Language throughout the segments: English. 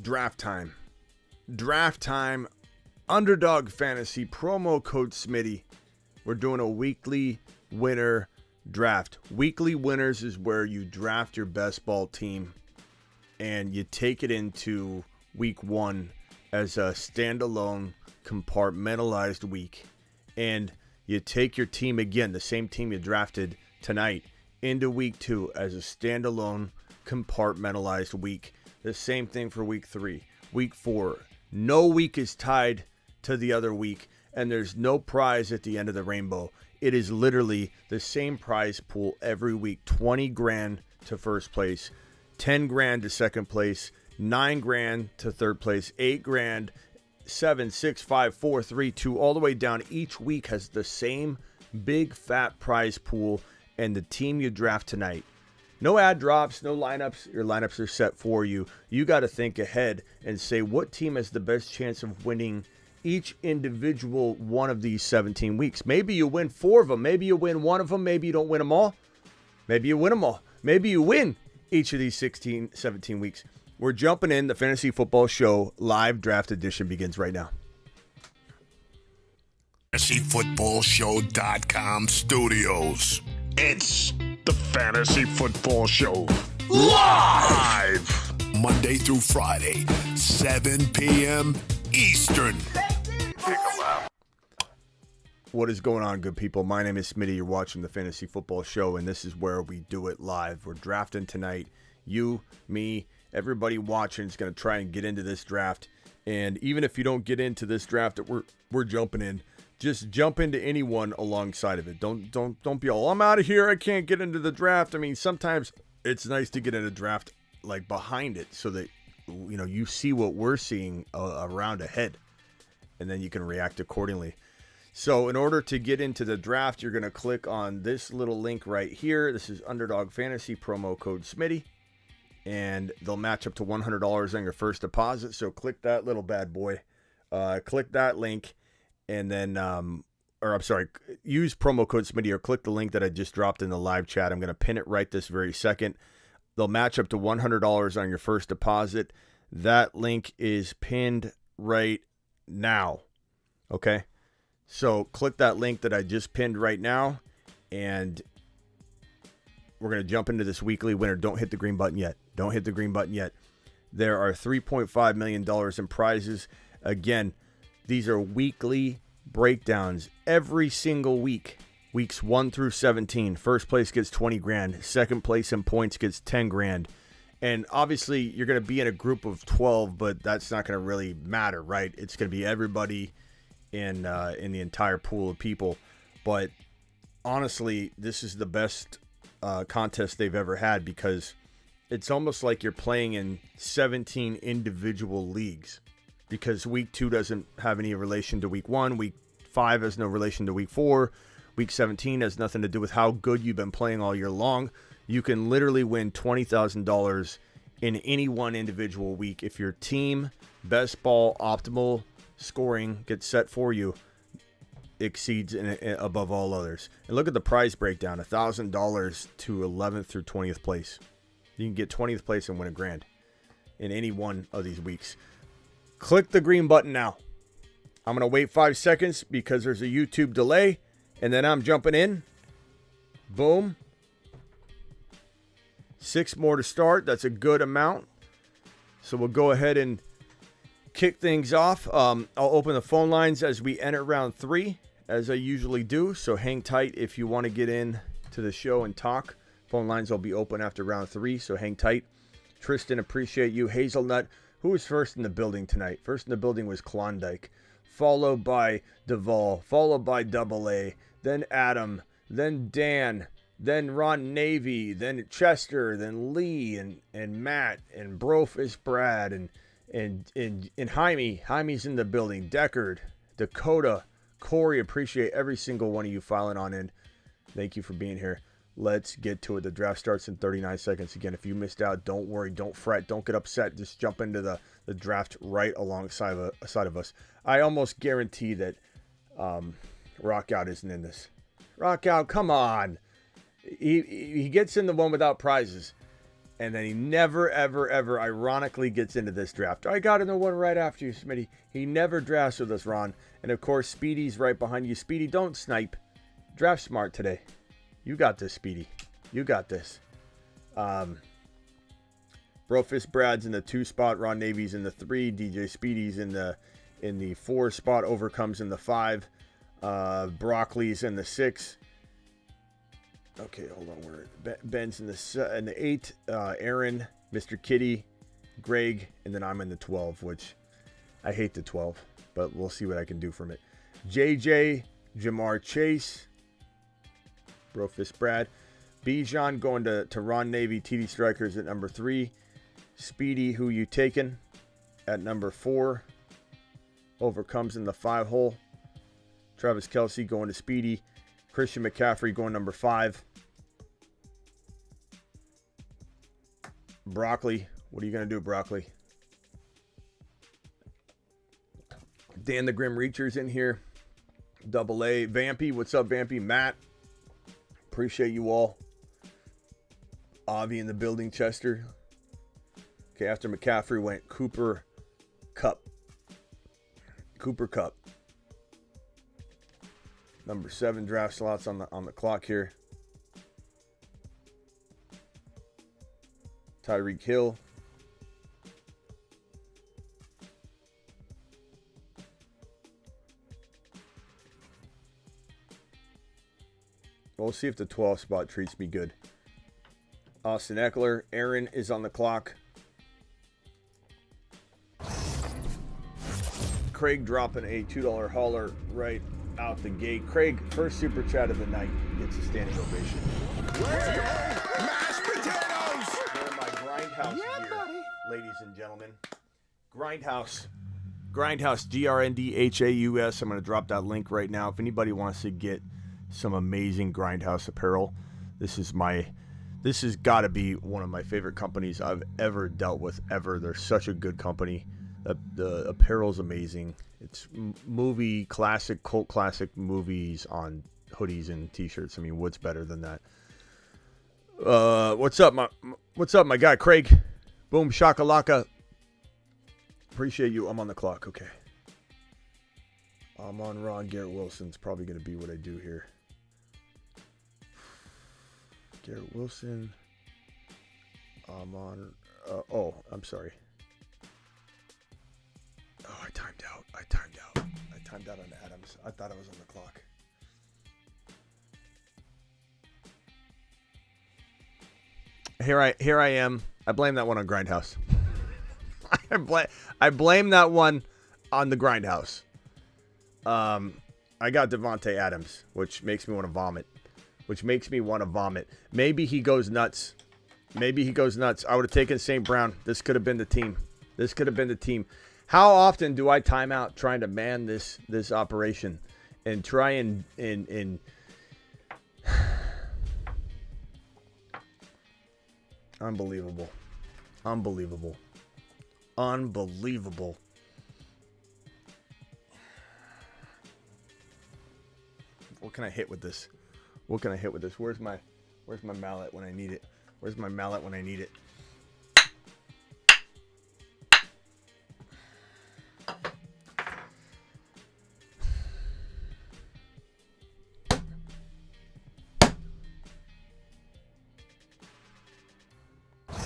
Draft time. Draft time. Underdog Fantasy promo code Smitty. We're doing a weekly winner draft. Weekly winners is where you draft your best ball team and you take it into week one as a standalone compartmentalized week. And you take your team again, the same team you drafted tonight, into week two as a standalone compartmentalized week. The same thing for week three, week four. No week is tied to the other week, and there's no prize at the end of the rainbow. It is literally the same prize pool every week. 20 grand to first place, 10 grand to second place, 9 grand to third place, 8 grand, 7, 6, 5, 4, 3, 2, all the way down. Each week has the same big fat prize pool, and the team you draft tonight. No ad drops, no lineups. Your lineups are set for you. You got to think ahead and say what team has the best chance of winning each individual one of these 17 weeks. Maybe you win 4 of them. Maybe you win 1 of them. Maybe you don't win them all. Maybe you win them all. Maybe you win each of these 17 weeks. We're jumping in. The Fantasy Football Show live draft edition begins right now. FantasyFootballShow.com studios. It's the Fantasy Football Show live Monday through Friday, 7 p.m. Eastern. What is going on, good people? My name is Smitty. You're watching the Fantasy Football Show, and this is where we do it live. We're drafting tonight. You, me, everybody watching is going to try and get into this draft. And even if you don't get into this draft that we're jumping in, just jump into anyone alongside of it. Don't be all, I'm out of here, I can't get into the draft. I mean, sometimes it's nice to get in a draft like behind it so that you see what we're seeing around ahead, and then you can react accordingly. So in order to get into the draft, you're going to click on this little link right here. This is Underdog Fantasy, promo code Smitty, and they'll match up to $100 on your first deposit. So click that little bad boy. Click that link, and then, use promo code Smitty or click the link that I just dropped in the live chat. I'm going to pin it right this very second. They'll match up to $100 on your first deposit. That link is pinned right now. Okay? So click that link that I just pinned right now, and we're going to jump into this weekly winner. Don't hit the green button yet. Don't hit the green button yet. There are $3.5 million in prizes. Again, these are weekly breakdowns every single week. Weeks 1 through 17. First place gets 20 grand. Second place in points gets 10 grand. And obviously, you're going to be in a group of 12, but that's not going to really matter, right? It's going to be everybody in the entire pool of people. But honestly, this is the best contest they've ever had, because it's almost like you're playing in 17 individual leagues, because week 2 doesn't have any relation to week 1. Week 5 has no relation to week 4. Week 17 has nothing to do with how good you've been playing all year long. You can literally win $20,000 in any one individual week if your team best ball optimal scoring gets set for you exceeds above all others. And look at the prize breakdown: $1,000 to 11th through 20th place. You can get 20th place and win $1,000 in any one of these weeks. Click the green button now. I'm going to wait 5 seconds because there's a YouTube delay, and then I'm jumping in. Boom. 6 more to start. That's a good amount. So we'll go ahead and kick things off. I'll open the phone lines as we enter round 3, as I usually do. So hang tight if you want to get in to the show and talk. Phone lines will be open after round 3, so hang tight. Tristan, appreciate you. Hazelnut, who was first in the building tonight? First in the building was Klondike, followed by Duvall, followed by Double A, then Adam, then Dan, then Ron Navy, then Chester, then Lee, and Matt, and Brofist Brad, and Jaime. Jaime's in the building. Deckard, Dakota, Corey, appreciate every single one of you filing on in. Thank you for being here. Let's get to it. The draft starts in 39 seconds. Again, if you missed out, don't worry, don't fret, don't get upset. Just jump into the draft right alongside of us. I almost guarantee that Rockout isn't in this. Rockout, come on. He gets in the one without prizes. And then he never, ever, ever ironically gets into this draft. I got in the one right after you, Smitty. He never drafts with us, Ron. And of course, Speedy's right behind you. Speedy, don't snipe. Draft smart today. You got this, Speedy. You got this. Brofist Brad's in the 2 spot. Ron Navy's in the 3. DJ Speedy's in the 4 spot. Overcomes in the 5. Broccoli's in the 6. Okay, hold on. Ben's in the 8. Aaron, Mr. Kitty, Greg, and then I'm in the 12, which I hate the 12, but we'll see what I can do from it. JJ, Jamar Chase, Brofist Brad, Bijan going to Ron Navy, TD Strikers at number 3. Speedy, who you taking, at number 4. Overcomes in the 5 hole. Travis Kelce going to Speedy. Christian McCaffrey going number 5. Broccoli. What are you going to do, Broccoli? Dan the Grim Reacher's in here. Double A. Vampy. What's up, Vampy? Matt. Appreciate you all. Avi in the building, Chester. Okay, after McCaffrey went Cooper Kupp. Cooper Kupp. Number 7 draft slots on the clock here. Tyreek Hill. We'll see if the 12th spot treats me good. Austin Eckler. Aaron is on the clock. Craig dropping a $2 hauler right out the gate. Craig, first super chat of the night, gets a standing ovation. Let's go! Mashed potatoes! Wearing my Grindhouse gear, buddy. Ladies and gentlemen. Grindhouse. Grindhouse, Grndhaus. I'm going to drop that link right now. If anybody wants to get some amazing Grindhouse apparel, this has got to be one of my favorite companies I've ever dealt with, ever. They're such a good company. The apparel's amazing. It's cult classic movies on hoodies and t-shirts. I mean, what's better than that? What's up, my guy, Craig? Boom, shakalaka. Appreciate you. I'm on the clock. Okay. I'm on Ron. Garrett Wilson's probably going to be what I do here. Garrett Wilson. I'm on. I'm sorry. Oh, I timed out. I timed out on Adams. I thought I was on the clock. Here I am. I blame that one on Grindhouse. I blame that one on the Grindhouse. I got Devontae Adams, which makes me want to vomit. Maybe he goes nuts. I would have taken St. Brown. This could have been the team. How often do I time out trying to man this operation and try and Unbelievable. What can I hit with this? Where's my mallet when I need it?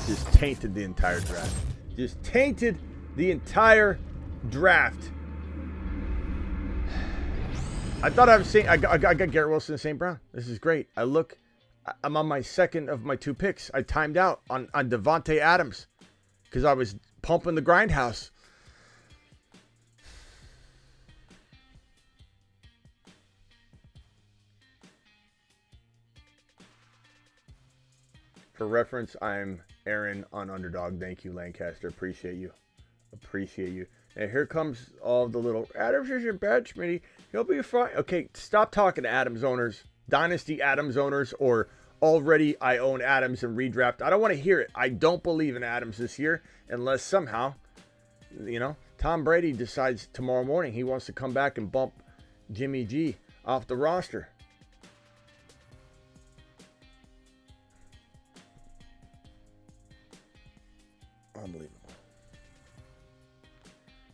Just tainted the entire draft. I thought I was saying I got Garrett Wilson and St. Brown. This is great. I'm on my second of my 2 picks. I timed out on Devontae Adams because I was pumping the Grindhouse. For reference, I'm Aaron on Underdog. Thank you, Lancaster. Appreciate you. And here comes all the little Adams isn't bad, Smitty. He'll be fine. Okay, stop talking to Adams owners, Dynasty Adams owners, or already I own Adams and redraft. I don't want to hear it. I don't believe in Adams this year unless somehow, Tom Brady decides tomorrow morning he wants to come back and bump Jimmy G off the roster.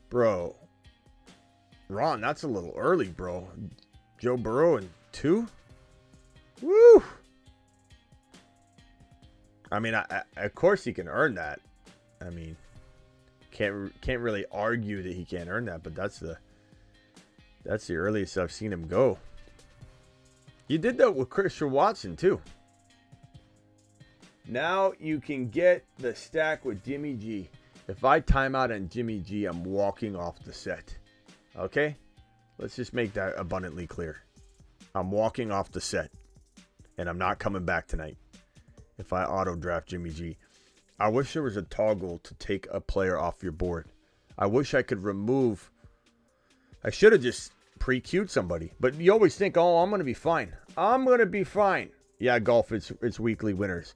Bro. Ron, that's a little early, bro. Joe Burrow in 2? Woo! I mean, of course he can earn that. I mean, can't really argue that he can't earn that, but that's the earliest I've seen him go. You did that with Christian Watson, too. Now you can get the stack with Jimmy G. If I time out on Jimmy G, I'm walking off the set. Okay? Let's just make that abundantly clear. I'm walking off the set. And I'm not coming back tonight if I auto draft Jimmy G. I wish there was a toggle to take a player off your board. I wish I could remove. I should have just pre-queued somebody. But you always think, oh, I'm going to be fine. I'm going to be fine. Yeah, golf, it's weekly winners.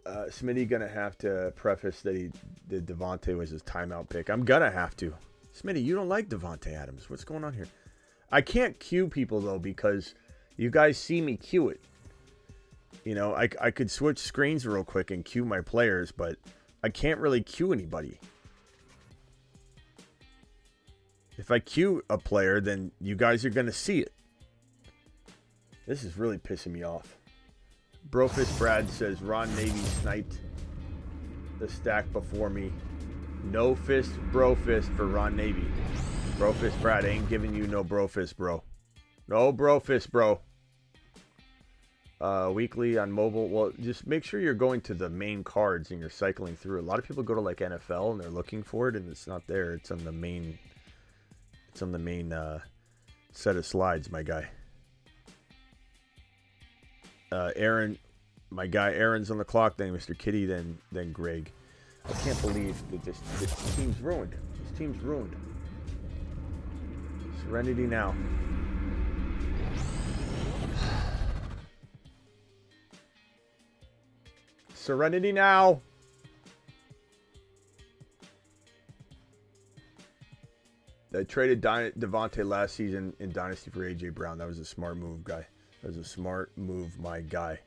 Smitty going to have to preface that Devontae was his timeout pick. I'm going to have to. Smitty, you don't like Devontae Adams. What's going on here? I can't queue people, though, because you guys see me queue it. You know, I could switch screens real quick and queue my players, but I can't really queue anybody. If I queue a player, then you guys are going to see it. This is really pissing me off. Brofist Brad says, Ron Navy sniped the stack before me. No fist, brofist for Ron Navy. Brofist Brad ain't giving you no brofist, bro. No brofist, bro. Weekly on mobile. Well, just make sure you're going to the main cards and you're cycling through. A lot of people go to like NFL and they're looking for it and it's not there. It's on the main. It's on the main set of slides, my guy. Aaron, my guy Aaron's on the clock, then Mr. Kitty, then Greg. I can't believe that this team's ruined. This team's ruined. Serenity now. Serenity now. I traded Devontae last season in Dynasty for A.J. Brown. That was a smart move, guy. That was a smart move, my guy.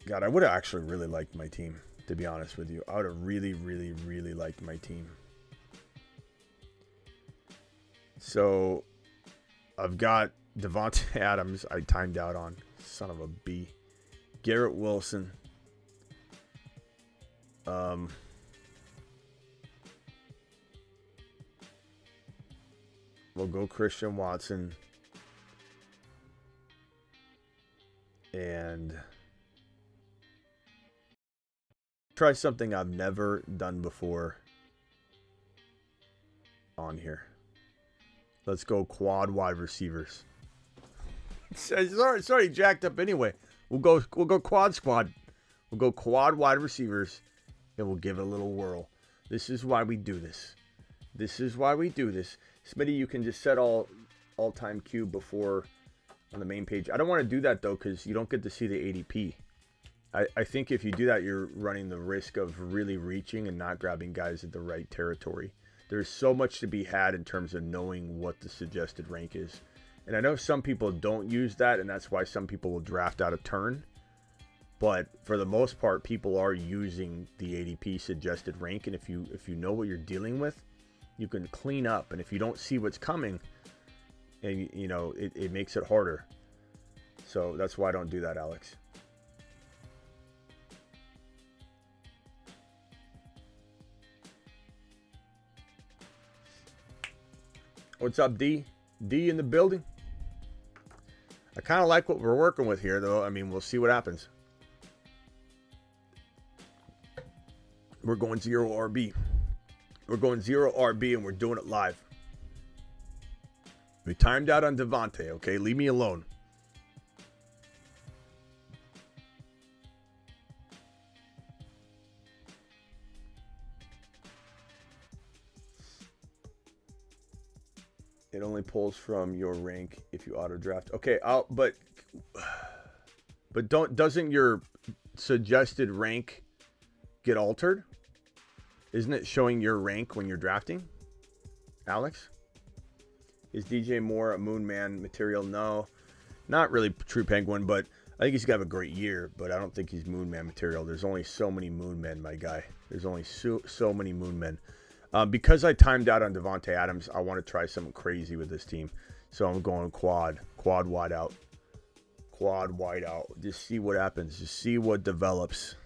God, I would have actually really liked my team, to be honest with you. I would have really, really, really liked my team. So, I've got Devontae Adams. I timed out on. Son of a B. Garrett Wilson. We'll go Christian Watson. And try something I've never done before on here. Let's go quad wide receivers. Sorry, jacked up anyway. We'll go quad squad. We'll go quad wide receivers and we'll give it a little whirl. This is why we do this. This is why we do this. Smitty, you can just set all-time queue before on the main page. I don't want to do that, though, because you don't get to see the ADP. I think if you do that, you're running the risk of really reaching and not grabbing guys at the right territory. There's so much to be had in terms of knowing what the suggested rank is. And I know some people don't use that, and that's why some people will draft out a turn. But for the most part, people are using the ADP suggested rank, and if you know what you're dealing with, you can clean up. And if you don't see what's coming, and you know, it makes it harder. So that's why I don't do that, Alex. What's up, D? D in the building? I kind of like what we're working with here, though. I mean, we'll see what happens. We're going 0 RB. We're going 0 RB, and we're doing it live. We timed out on Devontae, okay? Leave me alone. It only pulls from your rank if you auto draft. Okay, but doesn't your suggested rank get altered? Isn't it showing your rank when you're drafting? Alex? Is DJ Moore a Moon Man material? No, not really True Penguin, but I think he's going to have a great year, but I don't think he's Moon Man material. There's only so many Moon Men, my guy. There's only so many Moon Men. Because I timed out on Devontae Adams, I want to try something crazy with this team. So I'm going quad wide out. Quad wide out. Just see what happens. Just see what develops.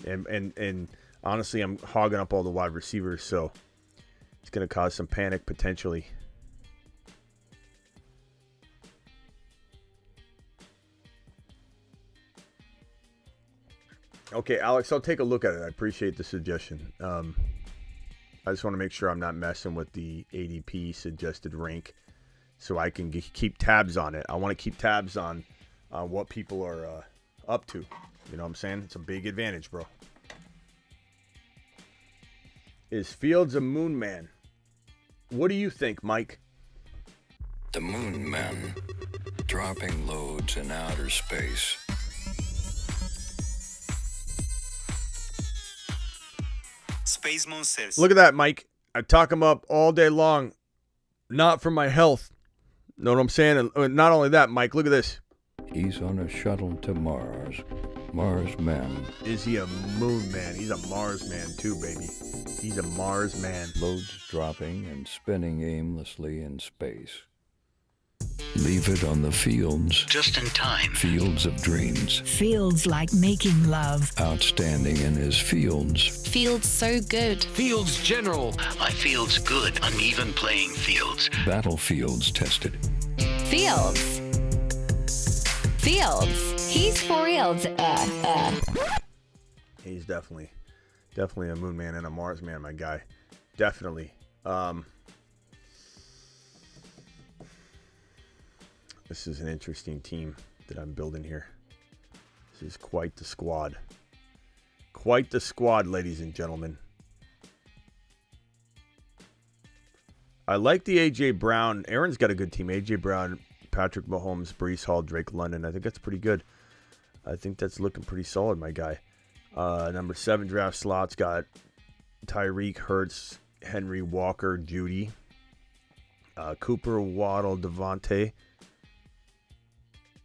And honestly, I'm hogging up all the wide receivers, so it's going to cause some panic potentially. Okay, Alex, I'll take a look at it. I appreciate the suggestion. I just want to make sure I'm not messing with the ADP suggested rank so I can keep tabs on it. I want to keep tabs on what people are up to. You know what I'm saying? It's a big advantage, bro. Is Fields a Moon Man? What do you think, Mike? The Moon Men, dropping loads in outer space. Space Monsters. Look at that, Mike. I talk him up all day long. Not for my health. Know what I'm saying? And not only that, Mike, look at this. He's on a shuttle to Mars. Mars Man. Is he a Moon Man? He's a Mars Man too, baby. He's a Mars Man. Loads dropping and spinning aimlessly in space. Leave it on the fields. Just in time. Fields of dreams. Feels like making love. Outstanding in his fields. Feels so good. Fields General. My field's good. Uneven playing fields. Battlefields tested. Fields. He's for reals. He's definitely a Moon Man and a Mars Man, my guy. Definitely. This is an interesting team that I'm building here. This is quite the squad. Quite the squad, ladies and gentlemen. I like the A.J. Brown. Aaron's got a good team. A.J. Brown, Patrick Mahomes, Breece Hall, Drake London. I think that's pretty good. I think that's looking pretty solid, my guy. Number 7 draft slots got Tyreek, Hurts, Henry, Walker, Judy, Cooper, Waddle, Devontae.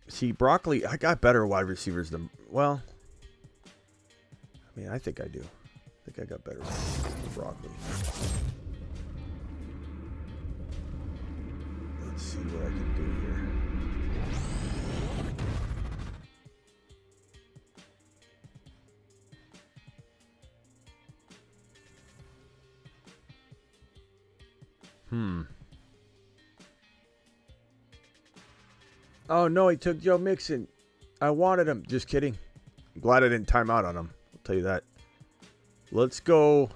See, Broccoli, I got better wide receivers than, well, I mean, I think I do. I think I got better than Broccoli. Let's see what I can do here. Oh, no, he took Joe Mixon. I wanted him. Just kidding. I'm glad I didn't time out on him. I'll tell you that. Let's go.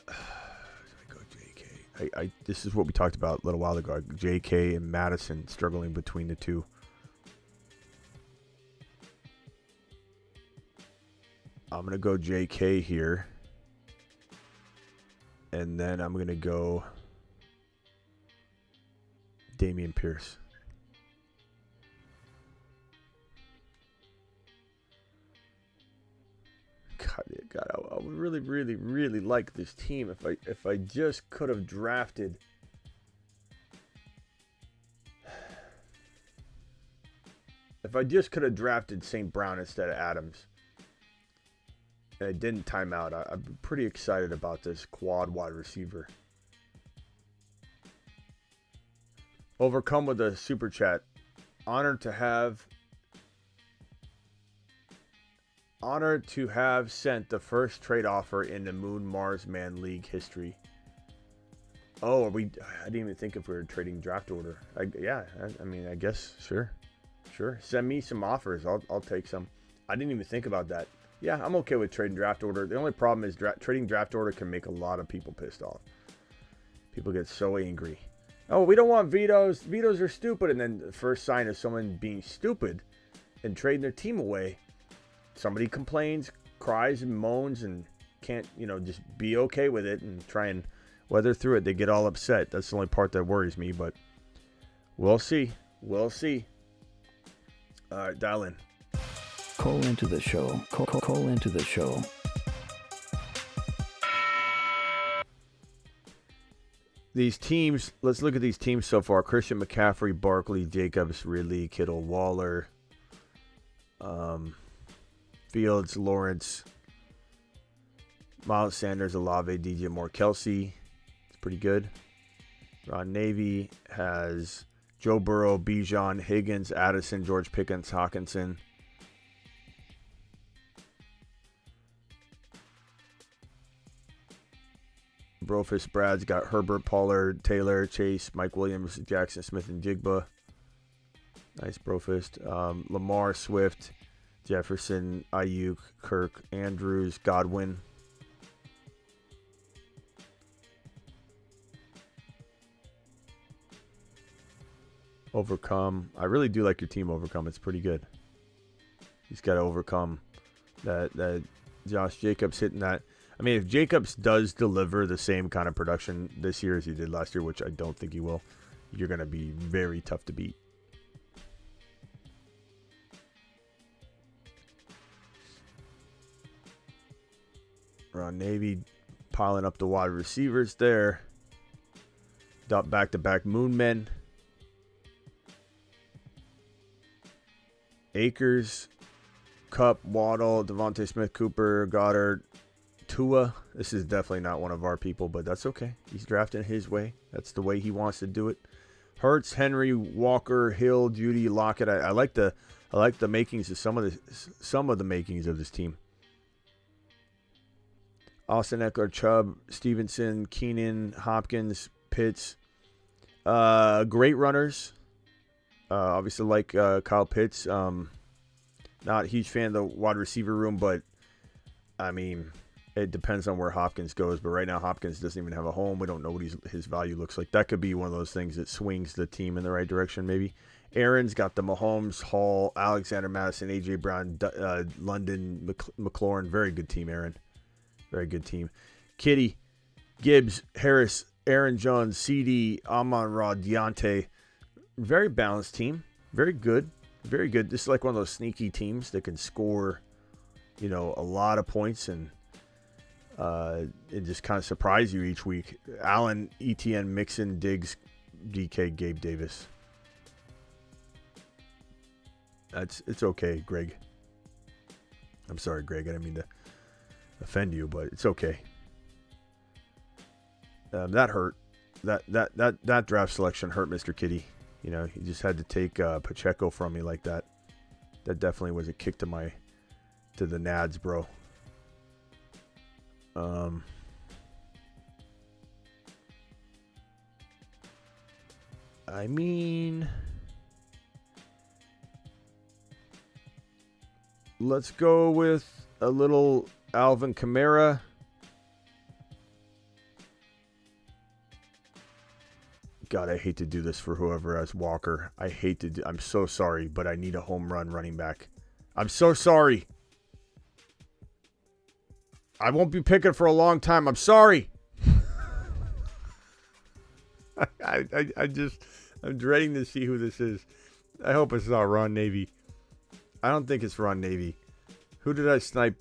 Go JK. This is what we talked about a little while ago. JK and Madison struggling between the two. I'm going to go JK here. And then I'm going to go Dameon Pierce. God, I would really, really, really like this team if I just could have drafted. If I just could have drafted St. Brown instead of Adams. And it didn't time out. I'm pretty excited about this quad wide receiver. Overcome with a super chat. Honored to have sent the first trade offer in the Moon Mars Man League history. Oh, I didn't even think if we were trading draft order. I mean, I guess sure. Send me some offers. I'll take some. I didn't even think about that. Yeah, I'm okay with trading draft order. The only problem is trading draft order can make a lot of people pissed off. People get so angry. Oh, we don't want vetoes. Vetoes are stupid. And then the first sign of someone being stupid and trading their team away, somebody complains, cries and moans and can't, just be okay with it and try and weather through it. They get all upset. That's the only part that worries me, but we'll see. We'll see. All right, dial in. Call into the show. Call into the show. these teams, let's look at these teams so far. Christian McCaffrey, Barkley, Jacobs, Ridley, Kittle, Waller, Fields, Lawrence, Miles Sanders, Olave, DJ Moore, Kelsey. It's pretty good. Ron Navy has Joe Burrow, Bijan, Higgins, Addison, George Pickens, Hawkinson. Brofist Brad's got Herbert, Pollard, Taylor, Chase, Mike Williams, Jackson Smith, and Jigba. Nice Brofist. Lamar, Swift, Jefferson, Ayuk, Kirk, Andrews, Godwin. Overcome. I really do like your team, Overcome. It's pretty good. He's got to overcome that Josh Jacobs hitting that. I mean, if Jacobs does deliver the same kind of production this year as he did last year, which I don't think he will, you're going to be very tough to beat. Ron Navy piling up the wide receivers there. Back-to-back Moonmen. Akers, Kupp, Waddle, Devontae Smith, Cooper, Goddard, Tua. This is definitely not one of our people, but that's okay. He's drafting his way. That's the way he wants to do it. Hurts, Henry, Walker, Hill, Judy, Lockett. I like the makings of some of the makings of this team. Austin Eckler, Chubb, Stevenson, Keenan, Hopkins, Pitts. Great runners. Obviously like Kyle Pitts. Not a huge fan of the wide receiver room, but I mean, it depends on where Hopkins goes. But right now, Hopkins doesn't even have a home. We don't know what his value looks like. That could be one of those things that swings the team in the right direction, maybe. Aaron's got the Mahomes, Hall, Alexander Madison, A.J. Brown, London, McLaurin. Very good team, Aaron. Very good team. Kitty, Gibbs, Harris, Aaron Jones, CD, Amon-Ra, Deontay. Very balanced team. Very good. Very good. This is like one of those sneaky teams that can score, a lot of points and it just kind of surprise you each week. Allen, ETN, Mixon, Diggs, DK, Gabe Davis. It's okay, Greg. I'm sorry, Greg. I didn't mean to offend you, but it's okay. That hurt. That draft selection hurt Mr. Kitty. He just had to take Pacheco from me like that. That definitely was a kick to the nads, bro. I mean, let's go with a little Alvin Kamara. God, I hate to do this for whoever has Walker. I'm so sorry, but I need a home run running back. I'm so sorry. I won't be picking for a long time. I'm sorry. I'm dreading to see who this is. I hope it's not Ron Navy. I don't think it's Ron Navy. Who did I snipe?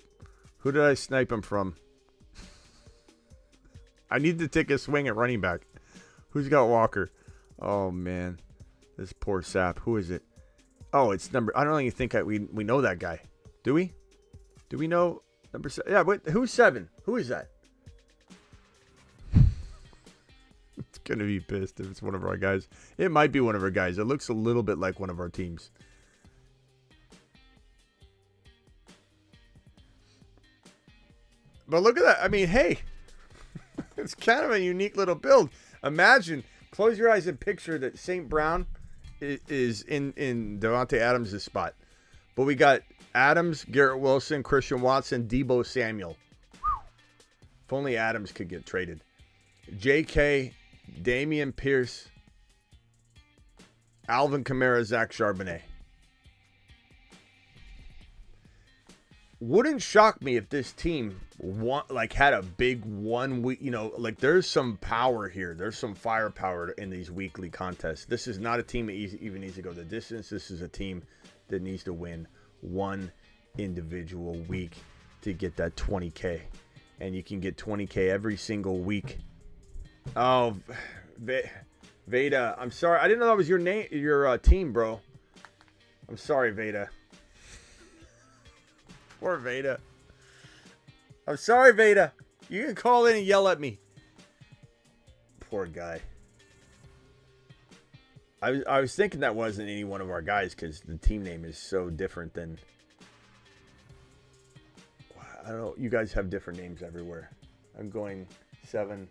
Who did I snipe him from? I need to take a swing at running back. Who's got Walker? Oh, man. This poor sap. Who is it? Oh, it's number... I don't even think we know that guy. Do we? Do we know number 7? Yeah, wait. Who's 7? Who is that? It's going to be pissed if it's one of our guys. It might be one of our guys. It looks a little bit like one of our teams. But look at that. I mean, hey. It's kind of a unique little build. Imagine, close your eyes and picture that St. Brown is in Devontae Adams' spot. But we got Adams, Garrett Wilson, Christian Watson, Deebo Samuel. If only Adams could get traded. J.K., Damian Pierce, Alvin Kamara, Zach Charbonnet. Wouldn't shock me if this team had a big 1 week, there's some power here. There's some firepower in these weekly contests. This is not a team that even needs to go the distance. This is a team that needs to win one individual week to get that 20K. And you can get 20K every single week. Oh, Veda, I'm sorry. I didn't know that was your name, your team, bro. I'm sorry, Veda. Poor Veda. I'm sorry, Veda. You can call in and yell at me. Poor guy. I was thinking that wasn't any one of our guys because the team name is so different than... I don't know. You guys have different names everywhere. I'm going 7.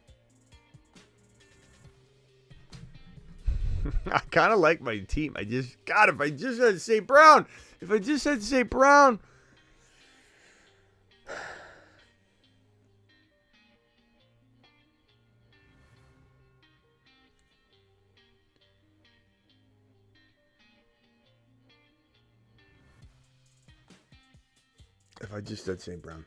I kind of like my team. If I just had St. Brown. If I just had St. Brown. If I just said St. Brown.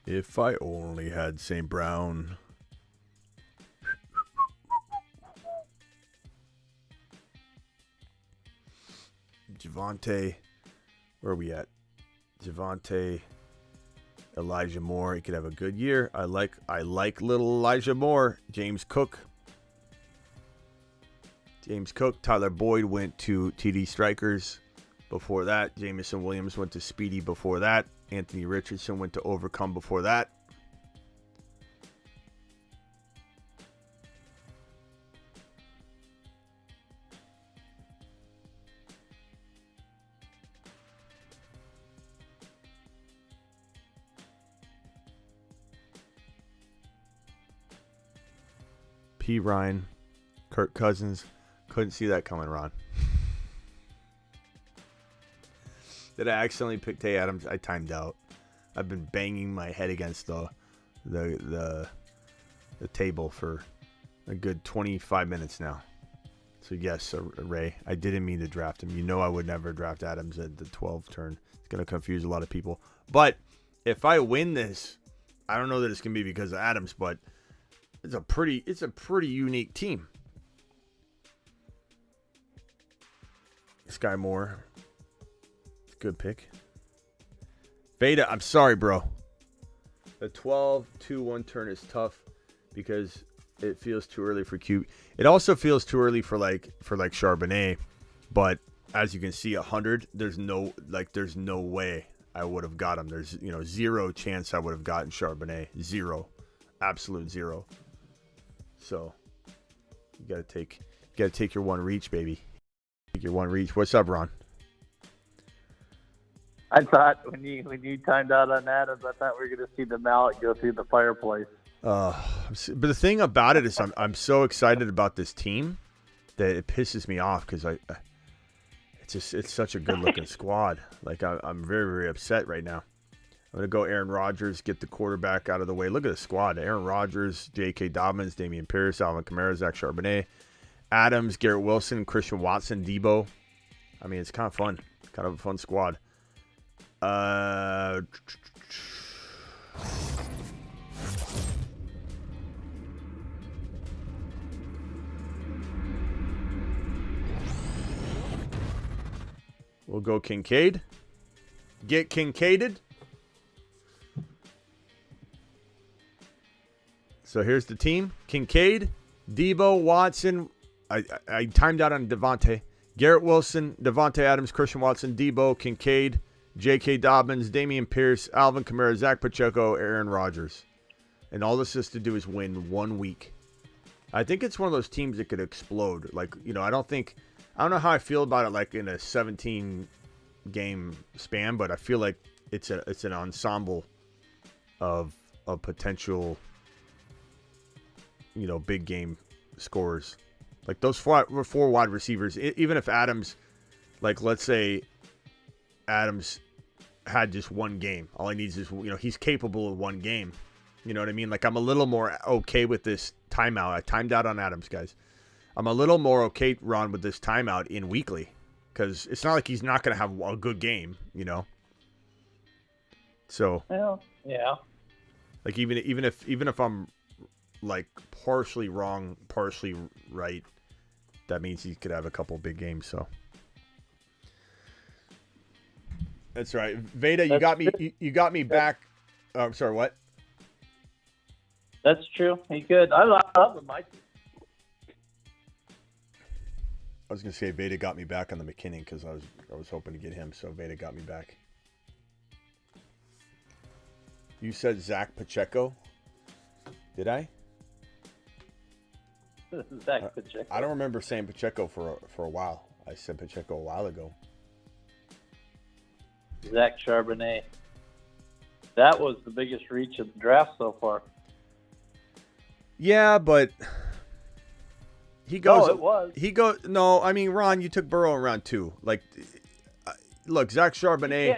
If I only had St. Brown. Javonte. Where are we at? Javonte. Elijah Moore, he could have a good year. I like little Elijah Moore. James Cook. Tyler Boyd went to TD Strikers. Before that, Jamison Williams went to Speedy. Before that, Anthony Richardson went to Overcome. Before that, P. Ryan, Kirk Cousins. Couldn't see that coming, Ron. Did I accidentally pick Tay Adams? I timed out. I've been banging my head against the table for a good 25 minutes now. So yes, Ray, I didn't mean to draft him. You know I would never draft Adams at the 12th turn. It's going to confuse a lot of people. But if I win this, I don't know that it's going to be because of Adams, but it's a pretty unique team. Sky Moore. Good pick. Veda, I'm sorry, bro. The 12-2-1 turn is tough because it feels too early for Q. It also feels too early for like Charbonnet, but as you can see, 100. There's no way I would have got him. There's zero chance I would have gotten Charbonnet. Zero, absolute zero. So you gotta take your one reach, baby. Take your one reach. What's up, Ron? I thought when you timed out on Adams, I thought we were going to see the mallet go through the fireplace. But the thing about it is I'm so excited about this team that it pisses me off because it's such a good looking squad. Like I'm very, very upset right now. I'm going to go Aaron Rodgers, get the quarterback out of the way. Look at the squad. Aaron Rodgers, J.K. Dobbins, Damian Pierce, Alvin Kamara, Zach Charbonnet, Adams, Garrett Wilson, Christian Watson, Debo. I mean, it's kind of fun. Kind of a fun squad. We'll go Kincaid. Get Kincaided. So here's the team. Kincaid, Debo, Watson. I timed out on Devontae. Garrett Wilson, Devontae Adams, Christian Watson, Debo, Kincaid, J.K. Dobbins, Damian Pierce, Alvin Kamara, Zach Pacheco, Aaron Rodgers. And all this is to do is win 1 week. I think it's one of those teams that could explode. Like, I don't know how I feel about it like in a 17 game span, but I feel like it's an ensemble of potential big game scorers. Like those four wide receivers, even if Adams, like let's say Adams had just one game. All he needs is, he's capable of one game. You know what I mean? Like I'm a little more okay with this timeout. I timed out on Adams, guys. I'm a little more okay, Ron, with this timeout in weekly because it's not like he's not going to have a good game, So yeah. Like even if I'm like partially wrong, partially right, that means he could have a couple big games. So That's right. Veda, you got me. You got me back. Oh, I'm sorry. What? That's true. He could. I love him. I was gonna say Veda got me back on the McKinnon because I was hoping to get him. So Veda got me back. You said Zach Pacheco. Did I? Zach Pacheco. I don't remember saying Pacheco for a while. I said Pacheco a while ago. Zach Charbonnet. That was the biggest reach of the draft so far. Yeah, but he goes. No, it was. He goes. No, I mean, Ron, you took Burrow in round 2. Like, look, Zach Charbonnet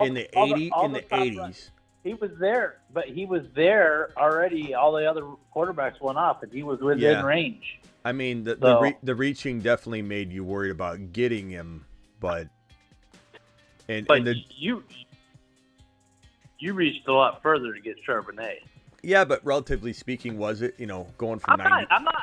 in the 80s. He was there, but he was there already. All the other quarterbacks went off, and he was within range. I mean, the reaching definitely made you worried about getting him, but you reached a lot further to get Charbonnet. Yeah, but relatively speaking, was it, going from 90? I'm not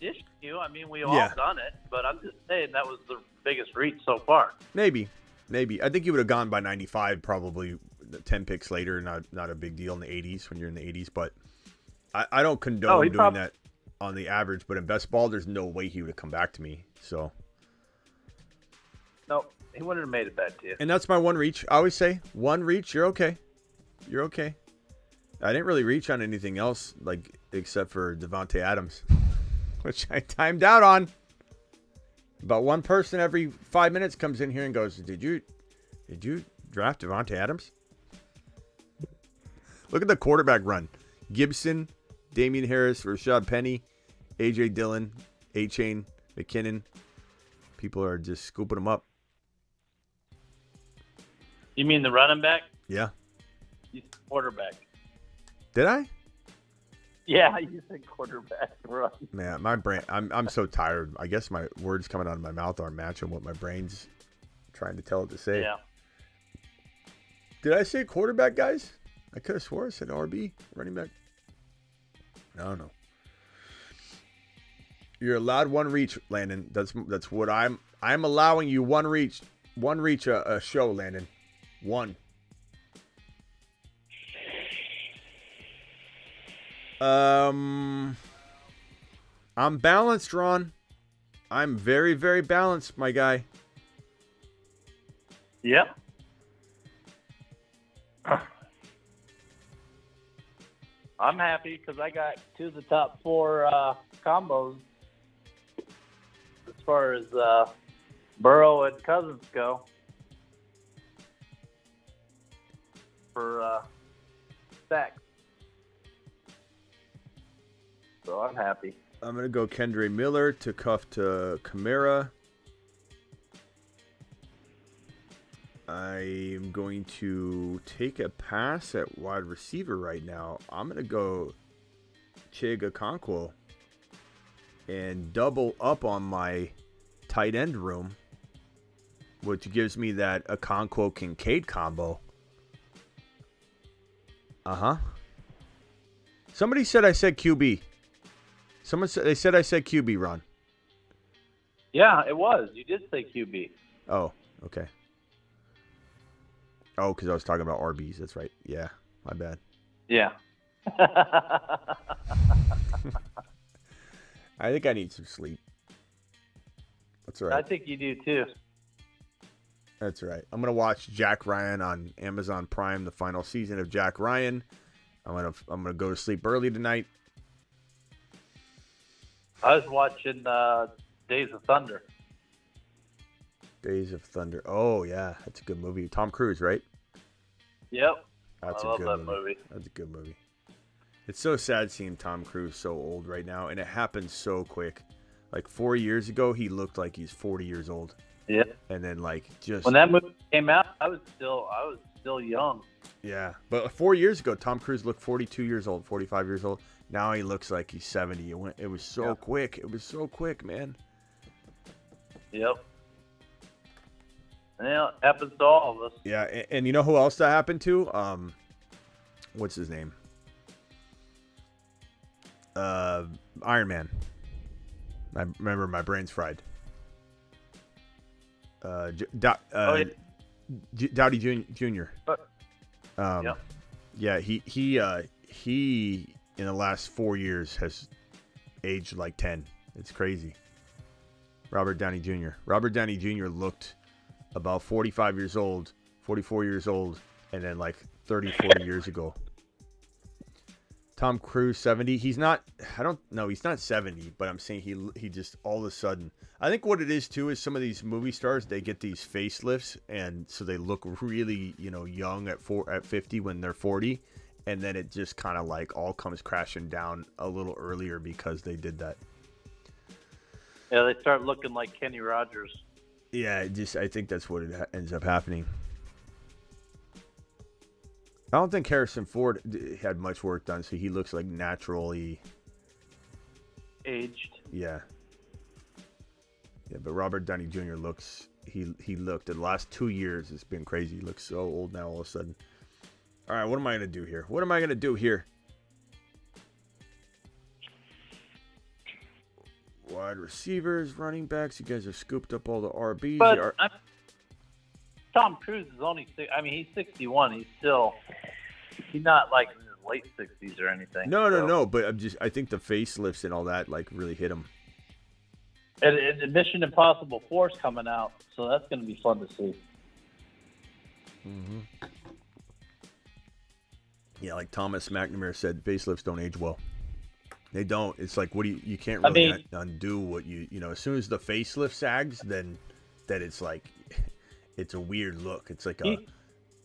dishing you. I mean, we've all done it, but I'm just saying that was the biggest reach so far. Maybe. I think you would have gone by 95 probably 10 picks later. Not a big deal in the 80s when you're in the 80s, but I don't condone doing that on the average, but in best ball, there's no way he would have come back to me. So. No, he wouldn't have made it back to you. And that's my one reach. I always say, one reach, you're okay. You're okay. I didn't really reach on anything else, except for Davante Adams, which I timed out on. About one person every 5 minutes comes in here and goes, Did you draft Davante Adams? Look at the quarterback run. Gibson, Damian Harris, Rashad Penny, A.J. Dillon, A-Chain, McKinnon. People are just scooping them up. You mean the running back? Yeah. You said quarterback. Did I? Yeah, you said quarterback. Run. Man, my brain, I'm so tired. I guess my words coming out of my mouth aren't matching what my brain's trying to tell it to say. Yeah. Did I say quarterback, guys? I could have swore I said RB, running back. No. You're allowed one reach, Landon. That's what I'm allowing you one reach a show, Landon. One. I'm balanced, Ron. I'm very, very balanced, my guy. Yep. I'm happy because I got 2 of the top 4 combos as far as Burrow and Cousins go for sacks. So I'm happy. I'm going to go Kendre Miller to cuff to Kamara. I'm going to take a pass at wide receiver right now. I'm going to go Chig Okonkwo and double up on my tight end room, which gives me that Okonkwo Kincaid combo. Somebody said I said QB. They said I said QB, Ron. Yeah, it was. You did say QB. Oh, okay. Oh, because I was talking about RBs. That's right. Yeah, my bad. Yeah. I think I need some sleep. That's all right. I think you do too. That's right. I'm gonna watch Jack Ryan on Amazon Prime, the final season of Jack Ryan. I'm gonna go to sleep early tonight. I was watching Days of Thunder. Days of Thunder. Oh yeah, that's a good movie. Tom Cruise, right? Yep. That's I love that movie. That's a good movie. It's so sad seeing Tom Cruise so old right now, and it happened so quick. Like 4 years ago, he looked like he's 40 years old. Yeah. And then just when that movie came out, I was still young. Yeah, but 4 years ago, Tom Cruise looked 42 years old, 45 years old. Now he looks like he's 70. It was so quick. It was so quick, man. Yep. Yeah, it happens to all of us. Yeah, and you know who else that happened to? What's his name? Iron Man. I remember my brain's fried. Dowdy Jr. Yeah. Yeah, he in the last 4 years has aged like 10. It's crazy. Robert Downey Jr. Robert Downey Jr. looked about 45 years old, 44 years old, and then like 30, 40 years ago. Tom Cruise, 70. He's not 70, but I'm saying he just all of a sudden. I think what it is too is some of these movie stars, they get these facelifts, and so they look really, young at 50 when they're 40, and then it just kind of like all comes crashing down a little earlier because they did that. Yeah, they start looking like Kenny Rogers. Yeah, I think that's what it ends up happening. I don't think Harrison Ford had much work done, so he looks like naturally aged. Yeah. Yeah, but Robert Downey Jr. looks. He looked in the last 2 years. It's been crazy. He looks so old now. All of a sudden. All right, what am I gonna do here? Wide receivers, running backs. You guys have scooped up all the RBs. But Tom Cruise is only. He's 61. He's not like in his late 60s or anything. No. But I think the facelifts and all that like really hit him. And Mission Impossible 4's coming out, so that's going to be fun to see. Mm-hmm. Yeah, like Thomas McNamara said, facelifts don't age well. They don't. It's like, what do you can't really undo what as soon as the facelift sags, then it's like, it's a weird look. It's like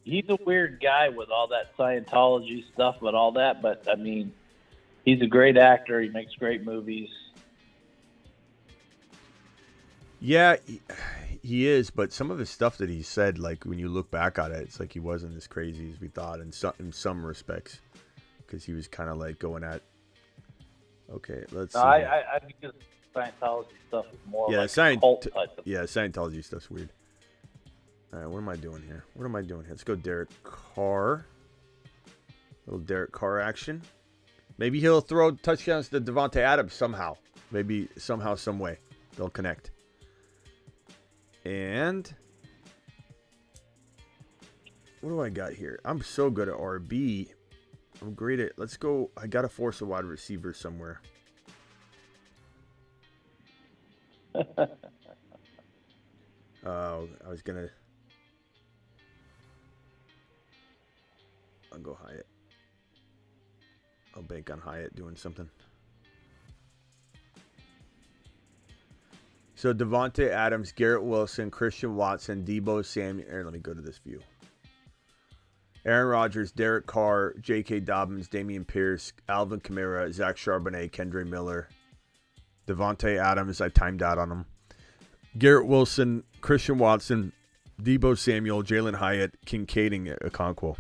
he's a weird guy with all that Scientology stuff and all that, but he's a great actor. He makes great movies. Yeah, he is, but some of his stuff that he said, like when you look back at it, it's like he wasn't as crazy as we thought in some respects, because he was kind of like going at. Okay, let's see. I think the Scientology stuff is more like cult type of. Yeah, Scientology stuff's weird. All right, what am I doing here? Let's go Derek Carr. Little Derek Carr action. Maybe he'll throw touchdowns to Devontae Adams somehow. Maybe somehow, some way they'll connect. And what do I got here? I'm so good at RB. I'm great at. Let's go. I gotta force a wide receiver somewhere. Oh, I was gonna. I'll go Hyatt. I'll bank on Hyatt doing something. So Devontae Adams, Garrett Wilson, Christian Watson, Deebo Samuel. Let me go to this view. Aaron Rodgers, Derek Carr, J.K. Dobbins, Dameon Pierce, Alvin Kamara, Zach Charbonnet, Kendre Miller, Devontae Adams. I timed out on him. Garrett Wilson, Christian Watson, Deebo Samuel, Jalen Hyatt, Kincaid, and Okonkwo.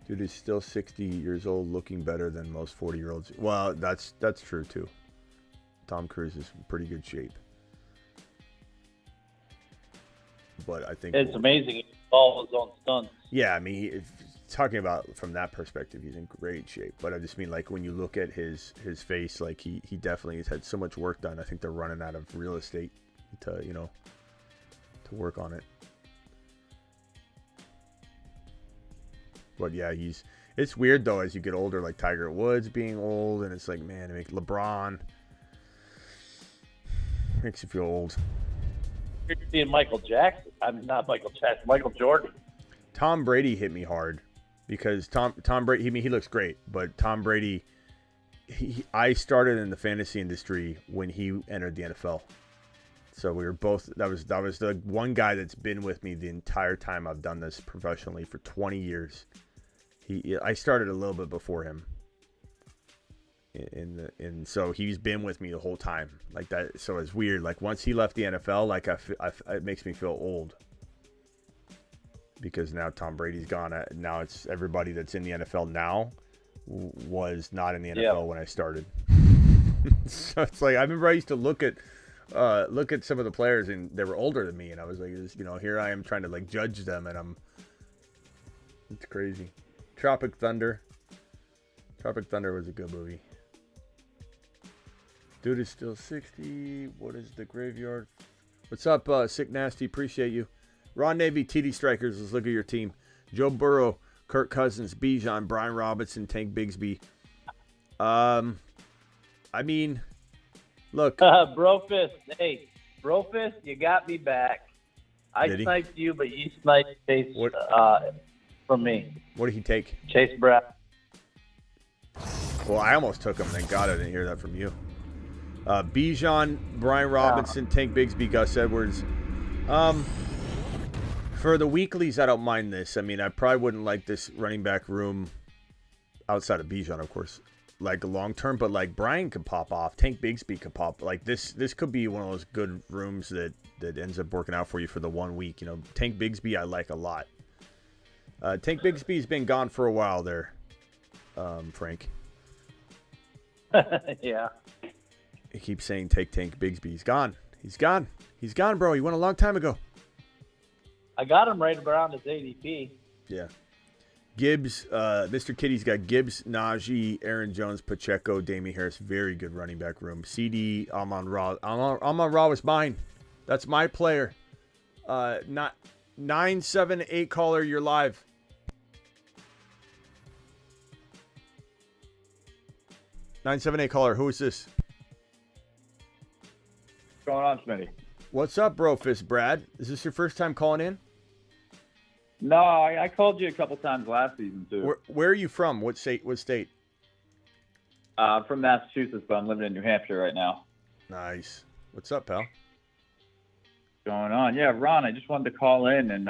Dude is still 60 years old, looking better than most 40-year-olds. Well, that's true too. Tom Cruise is in pretty good shape. But I think it's amazing. He all his own stunts. Yeah, talking about from that perspective, he's in great shape. But I just mean, like, when you look at his face, like he definitely has had so much work done. I think they're running out of real estate to work on it. But yeah, it's weird though as you get older, like Tiger Woods being old, and it's like, man, it makes LeBron makes you feel old. You're seeing Michael Jackson. Not Michael Jackson, Michael Jordan. Tom Brady hit me hard because Tom Brady. He looks great, but Tom Brady. I started in the fantasy industry when he entered the NFL, so we were both. That was the one guy that's been with me the entire time I've done this professionally for 20 years. I started a little bit before him, and so he's been with me the whole time like that. So it's weird. Like once he left the NFL, like it makes me feel old because now Tom Brady's gone. Now it's everybody that's in the NFL now was not in the NFL when I started. So it's like I remember I used to look at some of the players and they were older than me, and I was like, here I am trying to like judge them, and it's crazy. Tropic Thunder was a good movie. Dude is still 60. What is the graveyard? What's up, Sick Nasty? Appreciate you. Ron Navy, TD Strikers. Let's look at your team. Joe Burrow, Kirk Cousins, Bijan, Brian Robinson, Tank Bigsby. I mean, look. Brofist, hey, Brofist, you got me back. I Did he? sniped you, but you sniped Chase from me. What did he take? Chase Brown. Well, I almost took him. Thank God I didn't hear that from you. Bijan, Brian Robinson, Tank Bigsby, Gus Edwards. For the weeklies, I don't mind this. I mean, I probably wouldn't like this running back room outside of Bijan, of course, like long term. But like Brian could pop off, Tank Bigsby could pop. Like this could be one of those good rooms that ends up working out for you for the 1 week. You know, Tank Bigsby I like a lot. Tank Bigsby's been gone for a while there, Frank. Yeah. He keeps saying take Tank Bigsby. He's gone. He's gone. He's gone, bro. He went a long time ago. I got him right around his ADP. Yeah. Gibbs, Mr. Kitty's got Gibbs, Najee, Aaron Jones, Pacheco, Damian Harris. Very good running back room. CD, Amon-Ra. Amon-Ra was mine. That's my player. Not 978 caller, you're live. (978) caller, who is this? What's going on, Smitty? What's up, Brofist Brad? Is this your first time calling in? No, I called you a couple times last season, too. Where are you from? What state? I'm from Massachusetts, but I'm living in New Hampshire right now. Nice. What's up, pal? What's going on? Yeah, Ron, I just wanted to call in and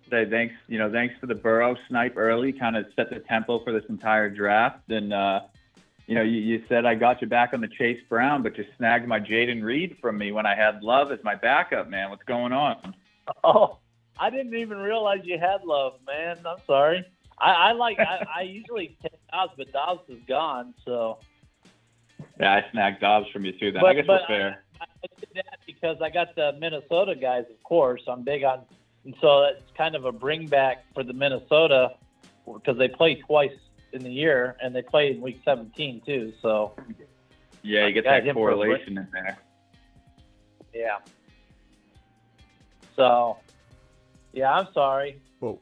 say thanks. Thanks for the Burrow snipe early, kind of set the tempo for this entire draft. And, you said I got you back on the Chase Brown, but you snagged my Jaden Reed from me when I had Love as my backup, man. What's going on? Oh, I didn't even realize you had Love, man. I'm sorry. I usually take Dobbs, but Dobbs is gone, so. Yeah, I snagged Dobbs from you too. Then But- I guess but we're fair. I did that because I got the Minnesota guys, of course. I'm big on, and so it's kind of a bring back for the Minnesota because they play twice in the year and they play in week 17 too. So Yeah, you get got that him for a correlation in there. yeah. So yeah, I'm sorry. Whoa.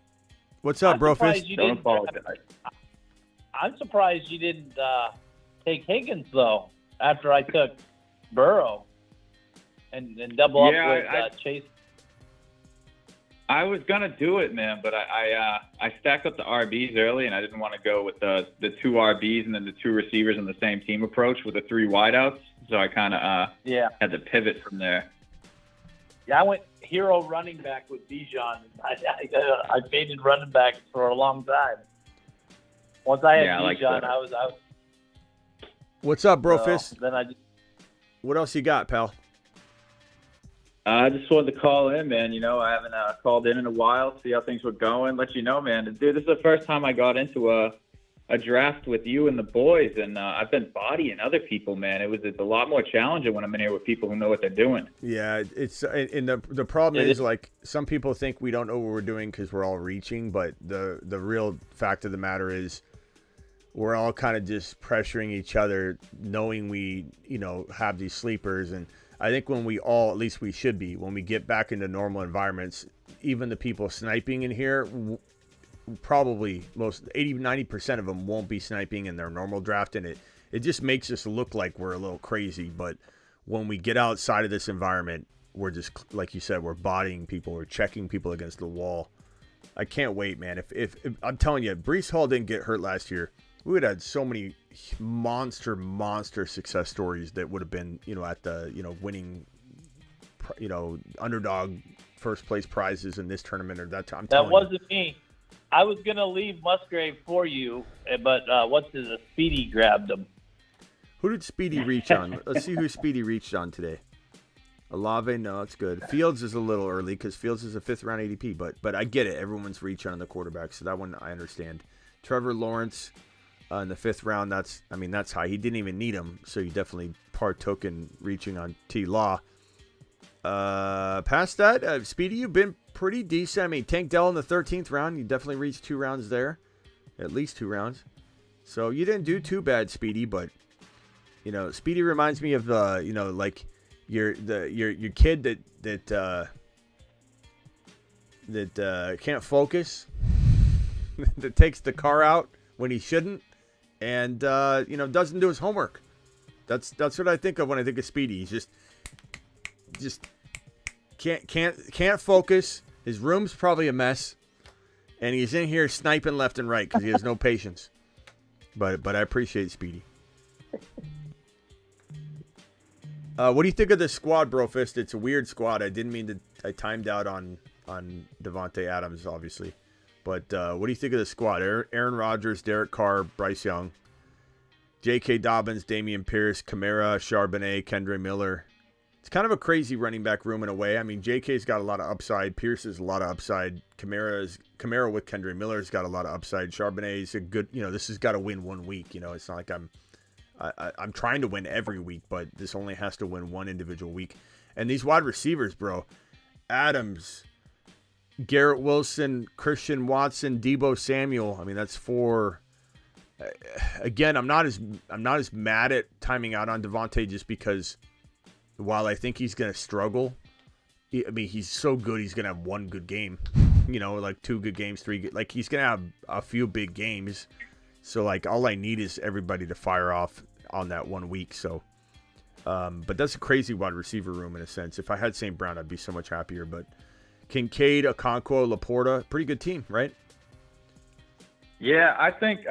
What's up, I'm surprised Brofist? you Don't didn't- apologize. I'm surprised you didn't take Higgins though after I took Burrow and double up Yeah, with Chase. I was gonna do it, man, but I stacked up the RBs early, and I didn't want to go with the 2 RBs and then the 2 receivers in the same team approach with the 3 wideouts. So I kind of Yeah. had to pivot from there. Yeah, I went hero running back with Bijan. I faded running backs for a long time. Once I had Yeah, I like Bijan, that. I was out. What's up, Brofist? Then I just What else you got, pal? I just wanted to call in, man. I haven't called in a while, see how things were going, let you know, man. Dude, this is the first time I got into a draft with you and the boys, and I've been bodying other people, man. It's a lot more challenging when I'm in here with people who know what they're doing. Yeah, it's and the problem It is is. like some people think we don't know what we're doing because we're all reaching, but the real fact of the matter is we're all kind of just pressuring each other, knowing we have these sleepers. And I think when we all, at least we should be, when we get back into normal environments, even the people sniping in here, probably most 80-90% of them won't be sniping in their normal draft, and it just makes us look like we're a little crazy. But when we get outside of this environment, we're just, like you said, we're bodying people, we're checking people against the wall. I can't wait, man. If I'm telling you, Breece Hall didn't get hurt last year, we would have had so many monster success stories that would have been, at the, winning, underdog first place prizes in this tournament or that time. that wasn't me. I was gonna leave Musgrave for you, but Speedy grabbed him. Who did Speedy reach on? Let's see who Speedy reached on today. Olave, no, that's good. Fields is a little early because Fields is a 5th round ADP, but I get it. Everyone's reaching on the quarterback, so that one I understand. Trevor Lawrence in the 5th round, that's high. He didn't even need him, so you definitely partook in reaching on T. Law. Past that, Speedy, you've been pretty decent. I mean, Tank Dell in the 13th round, you definitely reached 2 rounds there, at least 2 rounds. So you didn't do too bad, Speedy, but You know, Speedy reminds me of you know, like your kid that can't focus, that takes the car out when he shouldn't, and you know, doesn't do his homework. That's what I think of when I think of Speedy. He's just can't focus. His room's probably a mess, and he's in here sniping left and right because he has no patience. But I appreciate Speedy. What do you think of this squad, Brofist? It's a weird squad. I didn't mean to. I timed out on Davante Adams, obviously. But what do you think of the squad? Aaron Rodgers, Derek Carr, Bryce Young, J.K. Dobbins, Dameon Pierce, Kamara, Charbonnet, Kendre Miller. It's kind of a crazy running back room in a way. I mean, J.K.'s got a lot of upside. Pierce has a lot of upside. Kamara with Kendre Miller's got a lot of upside. Charbonnet's a good. You know, this has got to win 1 week. You know, it's not like I'm trying to win every week, but this only has to win one individual week. And these wide receivers, bro, Adams, Garrett Wilson, Christian Watson, Deebo Samuel. I mean, that's 4. Again, I'm not as mad at timing out on Davante just because while I think he's gonna struggle, I mean, he's so good. He's gonna have one good game, you know, like 2 good games, 3 good. Like he's gonna have a few big games. So, like, all I need is everybody to fire off on that 1 week. So, but that's a crazy wide receiver room in a sense. If I had St. Brown, I'd be so much happier. But Kincaid, Okonkwo, Laporta, pretty good team, right? Yeah, I think,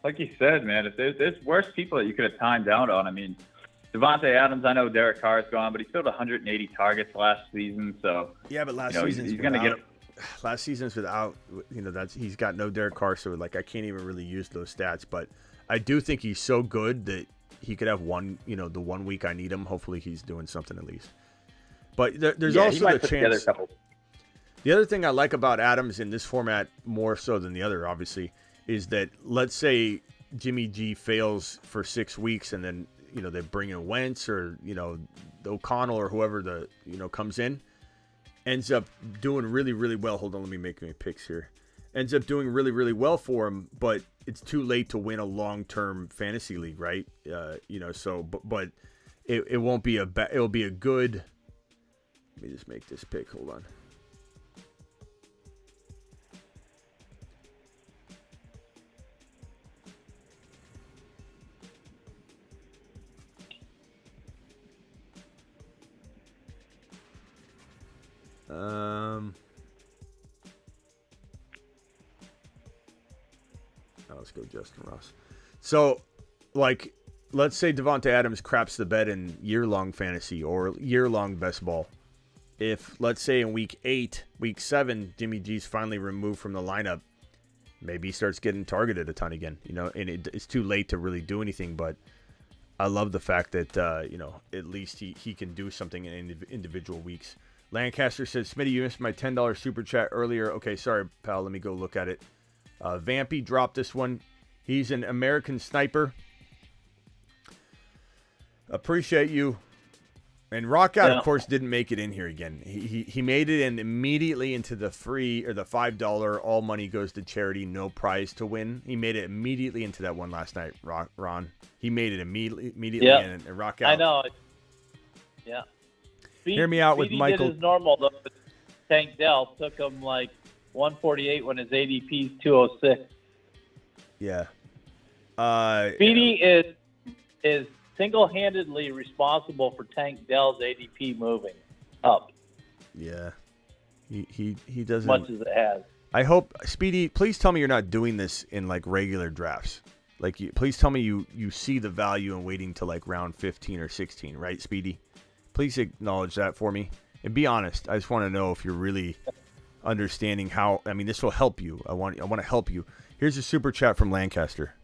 like you said, man, if there's worse people that you could have timed out on. I mean, Davante Adams, I know Derek Carr's gone, but he filled 180 targets last season. So yeah, but last season's he's going to get. Last season's without, you know, he's got no Derek Carr, so like I can't even really use those stats. But I do think he's so good that he could have one, you know, the 1 week I need him. Hopefully he's doing something at least. But there's also the chance. The other thing I like about Adams in this format more so than the other, obviously, is that let's say Jimmy G fails for 6 weeks and then, you know, they bring in Wentz or, you know, O'Connell or whoever comes in. Ends up doing really, really well. Hold on, let me make my picks here. Ends up doing really, really well for him, but it's too late to win a long-term fantasy league, right? You know, so, but it won't be it'll be a good. Let me just make this pick. Hold on. Let's go Justin Ross. So, like, let's say Davante Adams craps the bed in year-long fantasy or year-long best ball. If, let's say, in week 8, week 7, Jimmy G's finally removed from the lineup, maybe he starts getting targeted a ton again, you know, and it's too late to really do anything, but I love the fact that, you know, at least he can do something in individual weeks. Lancaster says, Smitty, you missed my $10 super chat earlier. Okay, sorry, pal. Let me go look at it. Vampy dropped this one. He's an American sniper. Appreciate you. And Rockout, of course, didn't make it in here again. He made it in immediately into the free or the $5 all money goes to charity, no prize to win. He made it immediately into that one last night, Ron. He made it immediately yep. in, and Rockout. I know. Yeah. Hear me out with Michael. Did his normal, though. Tank Dell took him like 148 when his ADP is 206. Yeah. Speedy is single-handedly responsible for Tank Dell's ADP moving up. Yeah. He doesn't. As much as it has. I hope, Speedy, please tell me you're not doing this in like regular drafts. Like, please tell me you see the value in waiting to like round 15 or 16, right, Speedy? Please acknowledge that for me. And be honest. I just want to know if you're really understanding how. I mean, this will help you. I want to help you. Here's a super chat from Lancaster.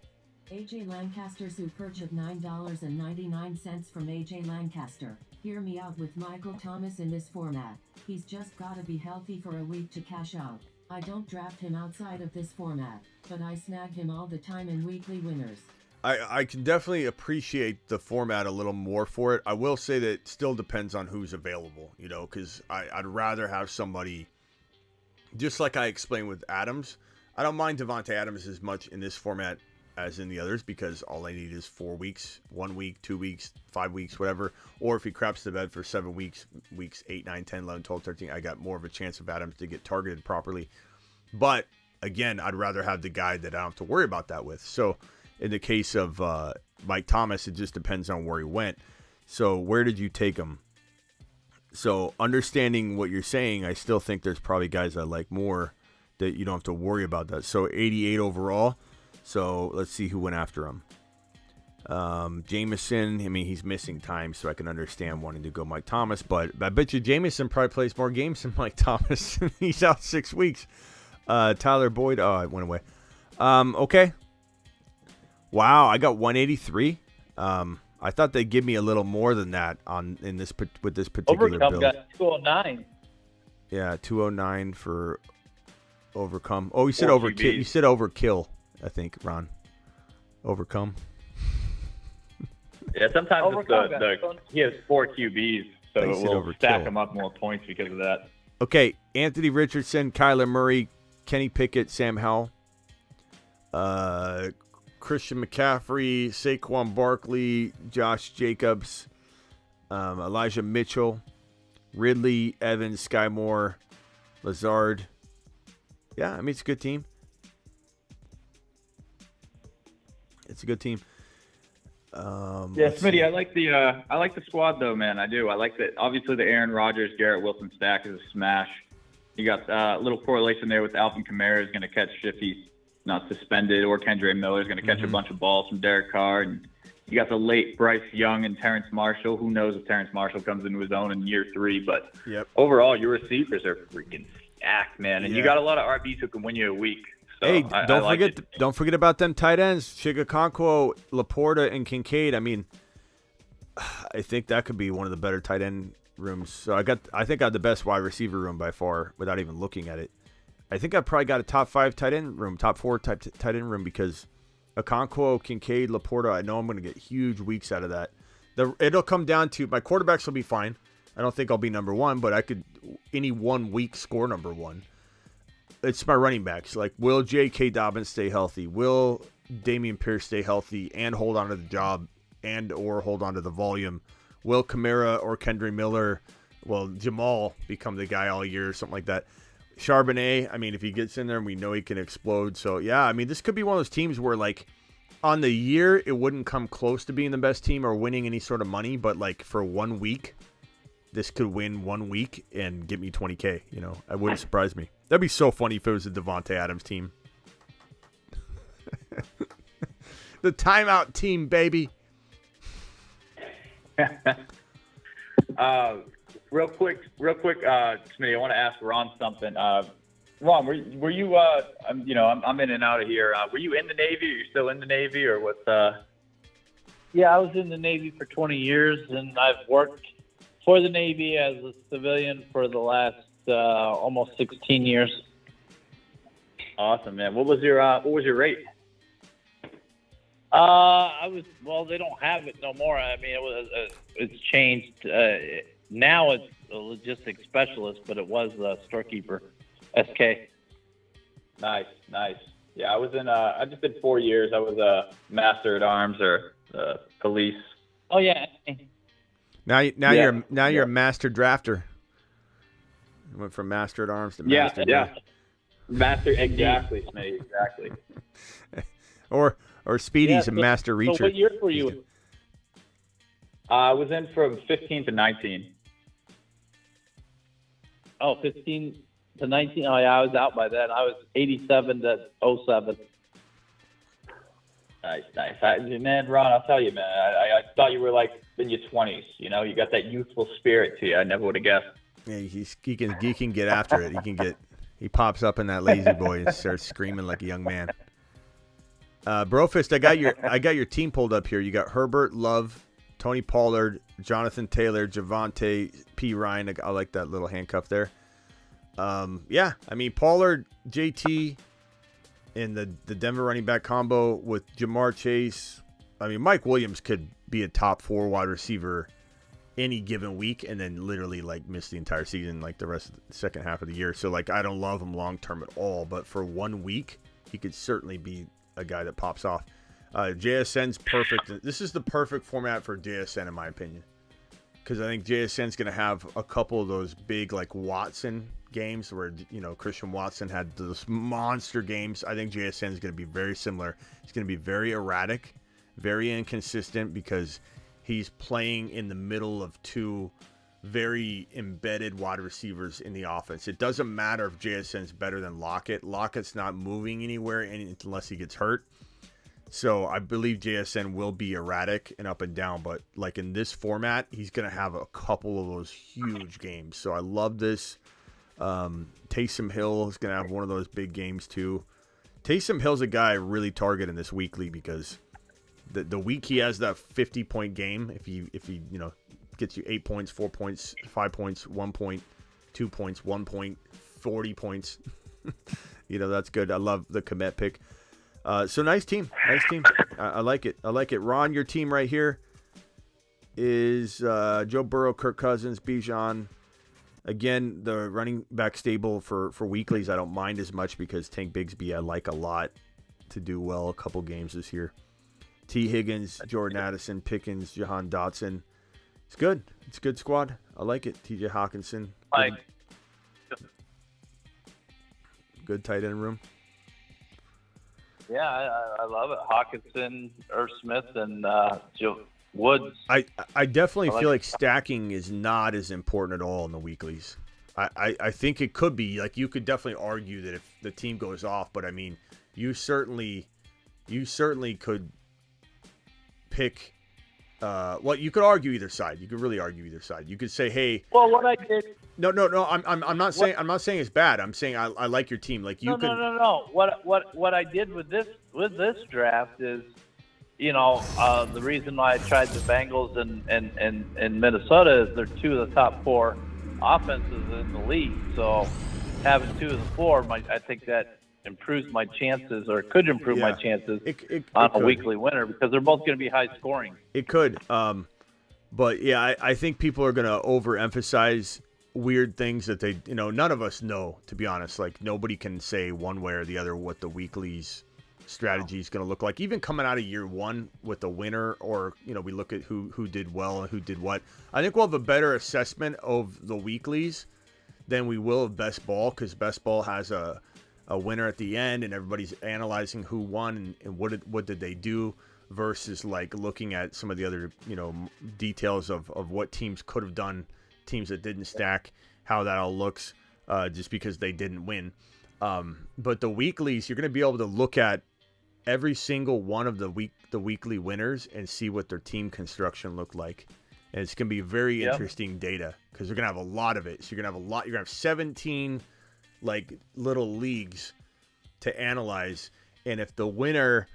AJ Lancaster superch of $9.99 from AJ Lancaster. Hear me out with Michael Thomas in this format. He's just got to be healthy for a week to cash out. I don't draft him outside of this format, but I snag him all the time in weekly winners. I can definitely appreciate the format a little more for it. I will say that it still depends on who's available, you know, because I'd rather have somebody, just like I explained with Adams. I don't mind Davante Adams as much in this format as in the others because all I need is 4 weeks, 1 week, 2 weeks, 5 weeks, whatever. Or if he craps the bed for 7 weeks, weeks 8, 9, 10, 11, 12, 13, I got more of a chance of Adams to get targeted properly. But again, I'd rather have the guy that I don't have to worry about that with. So in the case of Mike Thomas, it just depends on where he went. So where did you take him? So understanding what you're saying, I still think there's probably guys I like more that you don't have to worry about that. So 88 overall. So let's see who went after him. Jameson, I mean, he's missing time, so I can understand wanting to go Mike Thomas. But I bet you Jameson probably plays more games than Mike Thomas. He's out 6 weeks. Tyler Boyd, oh, it went away. Okay. Wow, I got 183. I thought they'd give me a little more than that with this particular Overcome build. got 209. Yeah, 209 for Overcome. Oh, you said Or overkill. QBs. You said overkill, I think, Ron. Overcome. Yeah, sometimes Overcome he has 4 QBs, so They it said will overkill. stack him up more points because of that. Okay, Anthony Richardson, Kyler Murray, Kenny Pickett, Sam Howell, Christian McCaffrey, Saquon Barkley, Josh Jacobs, Elijah Mitchell, Ridley, Evans, Sky Moore, Lazard. Yeah, I mean, it's a good team. It's a good team. Yeah, let's see. Smitty, I like the squad though, man. I do. I like that. Obviously, the Aaron Rodgers, Garrett Wilson stack is a smash. You got a little correlation there with Alvin Kamara is going to catch if he's not suspended, or Kendre Miller is going to catch a bunch of balls from Derek Carr. And you got the late Bryce Young and Terrence Marshall. Who knows if Terrence Marshall comes into his own in year 3? But overall, your receivers are freaking stacked, man. And you got a lot of RBs who can win you a week. So Hey, I don't forget about them tight ends, Chigakonkwo, Laporta, and Kincaid. I mean, I think that could be one of the better tight end rooms. So I think I have the best wide receiver room by far without even looking at it. I think I probably got a top 5 tight end room, top 4 tight end room because Okonkwo, Kincaid, Laporta, I know I'm going to get huge weeks out of that. It'll come down to my quarterbacks will be fine. I don't think I'll be number 1, but I could any 1 week score number 1. It's my running backs. Like, will J.K. Dobbins stay healthy? Will Dameon Pierce stay healthy and hold on to the job or hold on to the volume? Will Kamara or Kendre Miller, Jamal become the guy all year or something like that? Charbonnet, I mean, if he gets in there and we know he can explode. So, yeah, I mean, this could be one of those teams where, like, on the year, it wouldn't come close to being the best team or winning any sort of money. But, like, for 1 week, this could win 1 week and get me $20K. You know, it wouldn't surprise me. That'd be so funny if it was the Devontae Adams team. The timeout team, baby. Real quick, Smitty, I want to ask Ron something. Ron, were you? I'm in and out of here. Were you in the Navy? Are you still in the Navy, or what's? Yeah, I was in the Navy for 20 years, and I've worked for the Navy as a civilian for the last almost 16 years. Awesome, man. What was your rate? They don't have it no more. I mean, it's changed. Now it's a logistics specialist, but it was a storekeeper, SK. Nice. Yeah, I just did 4 years. I was a master at arms or police. Oh yeah. Now you're a master drafter. You went from master at arms to master. Yeah. Master, exactly, Smitty, exactly. or Speedy's a master reacher. So what year were you? I was in from 15 to 19. Oh, 15 to 19. Oh, yeah, I was out by then. I was 87 to 07. Nice. Man, Ron, I'll tell you, man, I thought you were like in your 20s. You know, you got that youthful spirit to you. I never would have guessed. Yeah, he can get after it. He pops up in that lazy boy and starts screaming like a young man. Brofist, I got your team pulled up here. You got Herbert, Love, Tony Pollard, Jonathan Taylor, Javonte, P. Ryan. I like that little handcuff there. Yeah, I mean, Pollard, JT, and the Denver running back combo with Jamar Chase. I mean, Mike Williams could be a top 4 wide receiver any given week and then literally like miss the entire season, like the rest of the second half of the year. So like, I don't love him long term at all, but for 1 week, he could certainly be a guy that pops off. JSN's perfect. This is the perfect format for JSN, in my opinion, because I think JSN's going to have a couple of those big, like, Watson games where, Christian Watson had those monster games. I think JSN is going to be very similar. It's going to be very erratic, very inconsistent, because he's playing in the middle of two very embedded wide receivers in the offense. It doesn't matter if JSN's better than Lockett. Lockett's not moving anywhere unless he gets hurt. So I believe JSN will be erratic and up and down, but like in this format, he's going to have a couple of those huge games. So I love this. Taysom Hill is going to have one of those big games too. Taysom Hill's a guy I really target in this weekly, because the week he has that 50-point game, if he gets you 8 points, 4 points, 5 points, 1 point, 2 points, 1 point, 40 points, that's good. I love the Komet pick. So nice team. I like it. Ron, your team right here is Joe Burrow, Kirk Cousins, Bijan. Again, the running back stable for weeklies I don't mind as much, because Tank Bigsby I like a lot to do well a couple games this year. T. Higgins, Jordan Addison, Pickens, Jahan Dotson. It's good. It's a good squad. I like it. T.J. Hawkinson. Good tight end room. Yeah, I love it. Hawkinson, Irv Smith, and Joe Woods. I definitely feel like stacking is not as important at all in the weeklies. I think it could be. Like, you could definitely argue that if the team goes off, but I mean, you certainly could pick. Well, you could argue either side. You could really argue either side. You could say, hey. Well, what I did. No. I'm not saying it's bad. I'm saying I like your team. Like, you No. What I did with this draft is, the reason why I tried the Bengals and Minnesota is they're two of the top four offenses in the league. So having two of the four, I think that improves my chances, or could improve my chances on a weekly winner, because they're both going to be high scoring. It could. But yeah, I think people are going to overemphasize weird things that they, none of us know, to be honest. Like, nobody can say one way or the other what the weekly's strategy is going to look like. Even coming out of year one with the winner, or, we look at who did well and who did what. I think we'll have a better assessment of the weeklies than we will of best ball, because best ball has a winner at the end and everybody's analyzing who won and what did they do, versus like looking at some of the other, details of what teams could have done, teams that didn't stack, how that all looks, just because they didn't win. But the weeklies, you're going to be able to look at every single one of the weekly winners and see what their team construction looked like. And it's going to be very interesting data, because you're going to have a lot of it. So you're going to have 17 like little leagues to analyze. And if the winner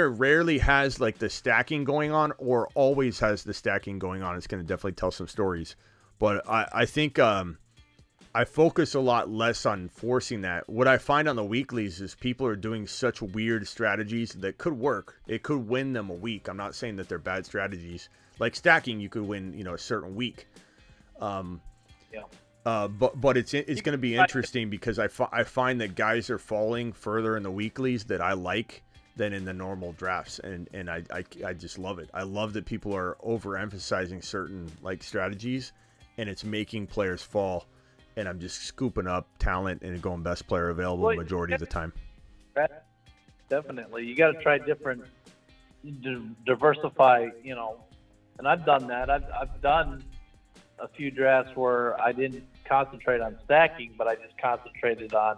rarely has like the stacking going on, or always has the stacking going on, it's going to definitely tell some stories. But I think I focus a lot less on forcing that. What I find on the weeklies is people are doing such weird strategies that could work. It could win them a week. I'm not saying that they're bad strategies. Like stacking, you could win, a certain week. But it's going to be interesting, because I find that guys are falling further in the weeklies that I like than in the normal drafts, and I just love it. I love that people are overemphasizing certain like strategies, and it's making players fall. And I'm just scooping up talent and going best player available majority of the time. Definitely. You got to try different, diversify, and I've done that. I've done a few drafts where I didn't concentrate on stacking, but I just concentrated on,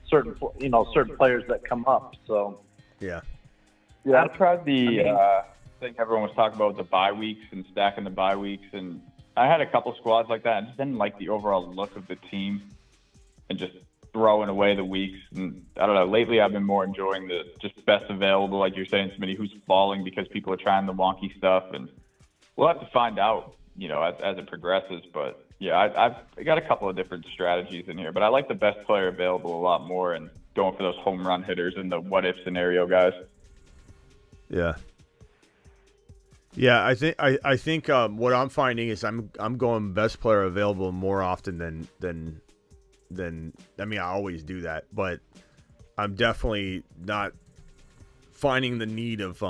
certain players that come up. So, yeah, I tried the, I think everyone was talking about the bye weeks and stacking the bye weeks, and I had a couple squads like that. I just didn't like the overall look of the team and just throwing away the weeks. And I don't know, lately I've been more enjoying the just best available, like you're saying, Smitty, who's falling because people are trying the wonky stuff. And we'll have to find out, as it progresses. But yeah, I've got a couple of different strategies in here, but I like the best player available a lot more and going for those home run hitters and the what if scenario guys. Yeah. Yeah, I think what I'm finding is I'm going best player available more often than then I mean, I always do that, but I'm definitely not finding the need of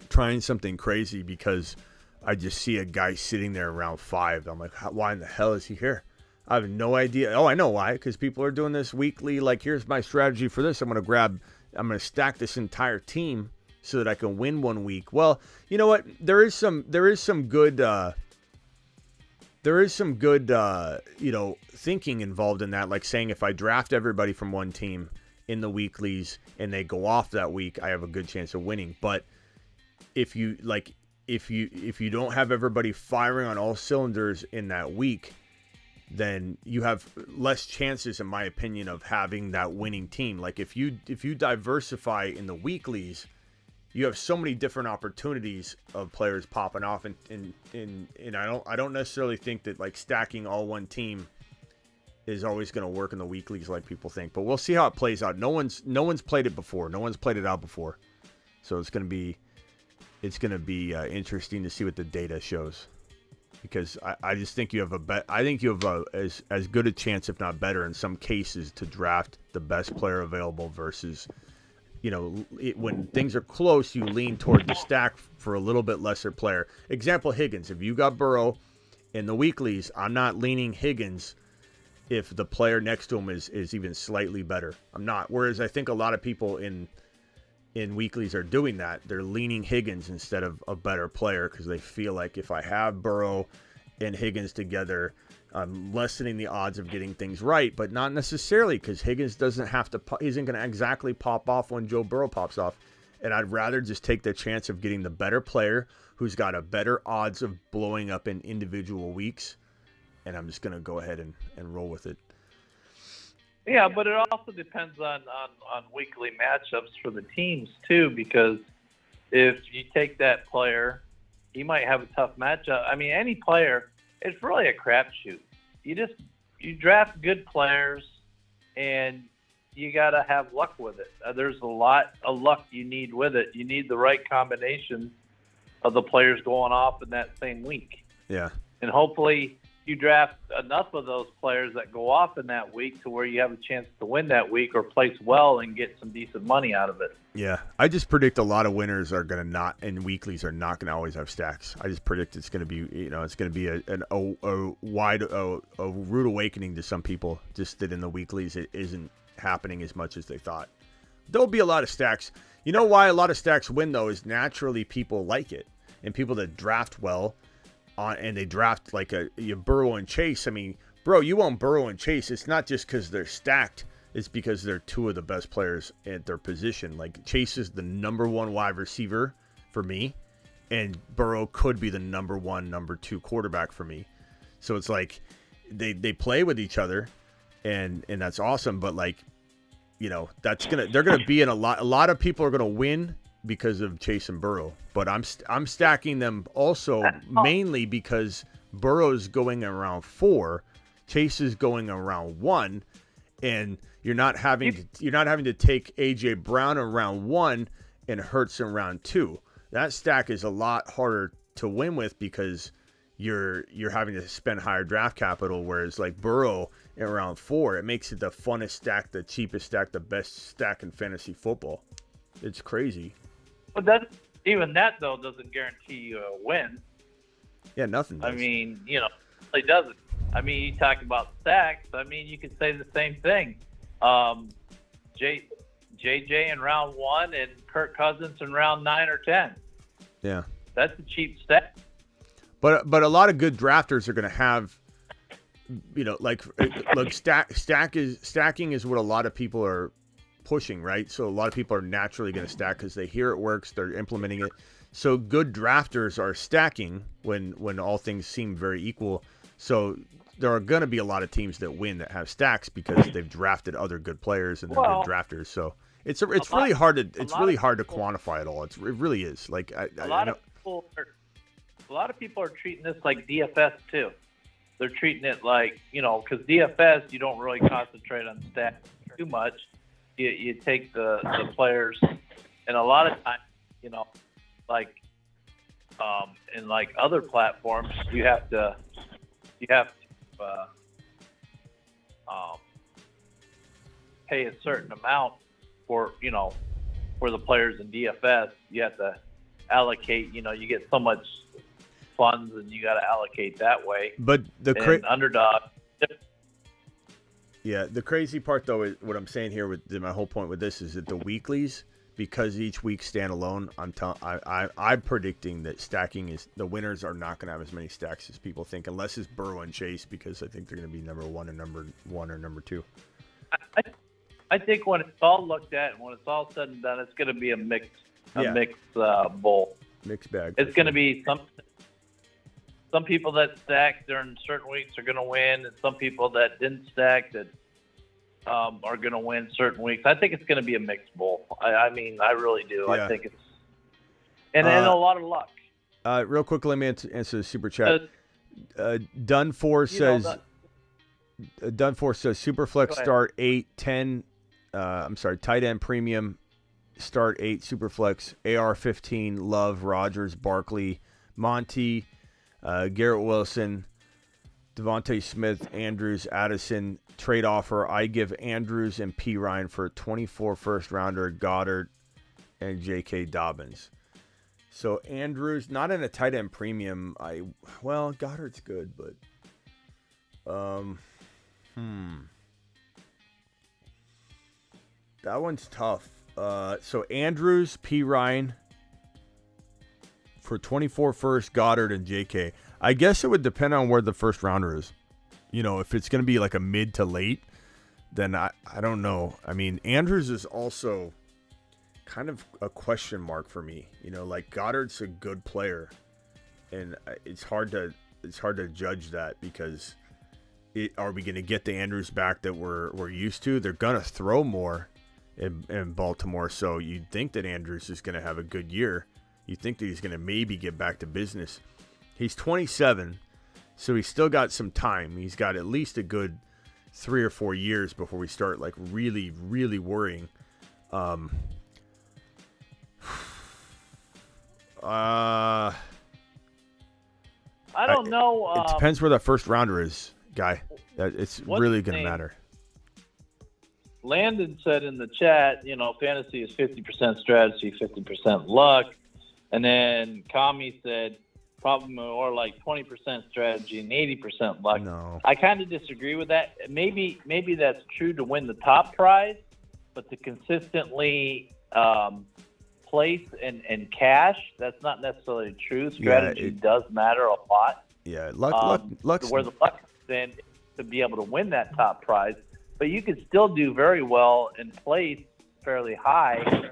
trying something crazy because I just see a guy sitting there around 5. I'm like, why in the hell is he here? I have no idea. Oh, I know why, because people are doing this weekly. Like, here's my strategy for this. I'm going to stack this entire team so that I can win one week. Well, you know what? There is some good thinking involved in that. Like saying if I draft everybody from one team in the weeklies and they go off that week, I have a good chance of winning. But if you don't have everybody firing on all cylinders in that week, then you have less chances, in my opinion, of having that winning team. Like if you diversify in the weeklies, you have so many different opportunities of players popping off, and I don't necessarily think that like stacking all one team is always going to work in the weeklies like people think. But we'll see how it plays out. No one's played it before. No one's played it out before, so it's going to be interesting to see what the data shows. Because I just think you have as good a chance, if not better, in some cases, to draft the best player available versus, when things are close, you lean toward the stack for a little bit lesser player. Example, Higgins. If you got Burrow in the weeklies, I'm not leaning Higgins if the player next to him is even slightly better. I'm not. Whereas I think a lot of people in weeklies are doing that. They're leaning Higgins instead of a better player because they feel like if I have Burrow and Higgins together, I'm lessening the odds of getting things right, but not necessarily because Higgins doesn't have to. He isn't going to exactly pop off when Joe Burrow pops off, and I'd rather just take the chance of getting the better player who's got a better odds of blowing up in individual weeks, and I'm just going to go ahead and roll with it. Yeah, but it also depends on weekly matchups for the teams too, because if you take that player, he might have a tough matchup. I mean, any player, it's really a crapshoot. You draft good players, and you got to have luck with it. There's a lot of luck you need with it. You need the right combination of the players going off in that same week. Yeah. And hopefully you draft enough of those players that go off in that week to where you have a chance to win that week or place well and get some decent money out of it. Yeah, I just predict a lot of winners are going to not, and weeklies are not going to always have stacks. I just predict it's going to be, it's going to be a rude awakening to some people, just that in the weeklies it isn't happening as much as they thought. There'll be a lot of stacks. You know why a lot of stacks win, though, is naturally people like it. And people that draft well, and they draft like your Burrow and Chase. I mean, bro, you own Burrow and Chase. It's not just because they're stacked. It's because they're two of the best players at their position. Like, Chase is the number one wide receiver for me, and Burrow could be the number one, number two quarterback for me. So it's like they play with each other, and that's awesome. But like, they're gonna be in a lot of people are gonna win because of Chase and Burrow, but I'm stacking them also mainly because Burrow's going around 4, Chase is going around 1, and you're not having to take AJ Brown in round 1 and Hurts in round 2. That stack is a lot harder to win with because you're having to spend higher draft capital, whereas like Burrow in round 4, it makes it the funnest stack, the cheapest stack, the best stack in fantasy football. It's crazy. But that though doesn't guarantee you a win. Yeah, nothing does. I mean, it doesn't. I mean, you talk about stacks. I mean, you could say the same thing. JJ in round 1 and Kirk Cousins in round 9 or 10. Yeah, that's a cheap stack. But a lot of good drafters are going to have, stacking is what a lot of people are pushing, right? So a lot of people are naturally going to stack because they hear it works, they're implementing it. So good drafters are stacking when all things seem very equal. So there are going to be a lot of teams that win that have stacks because they've drafted other good players and they're good drafters. So it's really hard to quantify it all. It really is. Like a lot of people are treating this like DFS too. They're treating it like, because DFS you don't really concentrate on stats too much. You take the players, and a lot of times, in like other platforms, you have to pay a certain amount for for the players in DFS. You have to allocate. You get so much funds, and you got to allocate that way. But and underdog. Yeah, the crazy part though is what I'm saying here with my whole point with this is that the weeklies, because each week stand alone, I'm predicting that stacking is the winners are not going to have as many stacks as people think, unless it's Burrow and Chase, because I think they're going to be number one or number two. I think when it's all looked at and when it's all said and done, it's going to be a mixed bowl. Mixed bag. It's going to be some people that stack during certain weeks are going to win, and some people that didn't stack that are going to win certain weeks. I think it's going to be a mixed bowl. I mean, I really do. Yeah. I think it's and a lot of luck. Real quick, let me answer the super chat. Dunfor says Superflex start 8, 10. Tight end premium start 8, Superflex AR 15, Love, Rogers, Barkley, Monty, Garrett Wilson, Devontae Smith, Andrews, Addison. Trade offer: I give Andrews and P. Ryan for a 24 first rounder, Goddard, and J.K. Dobbins. So Andrews, not in a tight end premium. Goddard's good, but that one's tough. So Andrews, P. Ryan for 24 first, Goddard, and J.K. I guess it would depend on where the first rounder is. If it's going to be like a mid to late, then I don't know. I mean, Andrews is also kind of a question mark for me. Like Goddard's a good player, and it's hard to judge that because are we going to get the Andrews back that we're used to? They're going to throw more in Baltimore, so you'd think that Andrews is going to have a good year. You think that he's going to maybe get back to business. He's 27. So he's still got some time. He's got at least a good 3 or 4 years before we start like really, really worrying. I don't know. It depends where that first rounder is, guy. It's really going to matter. Landon said in the chat, fantasy is 50% strategy, 50% luck. And then Kami said, probably more like 20% strategy and 80% luck. No. I kind of disagree with that. Maybe that's true to win the top prize, but to consistently place and cash, that's not necessarily true. Strategy does matter a lot. Yeah, luck. Where the luck comes in to be able to win that top prize, but you can still do very well and place fairly high.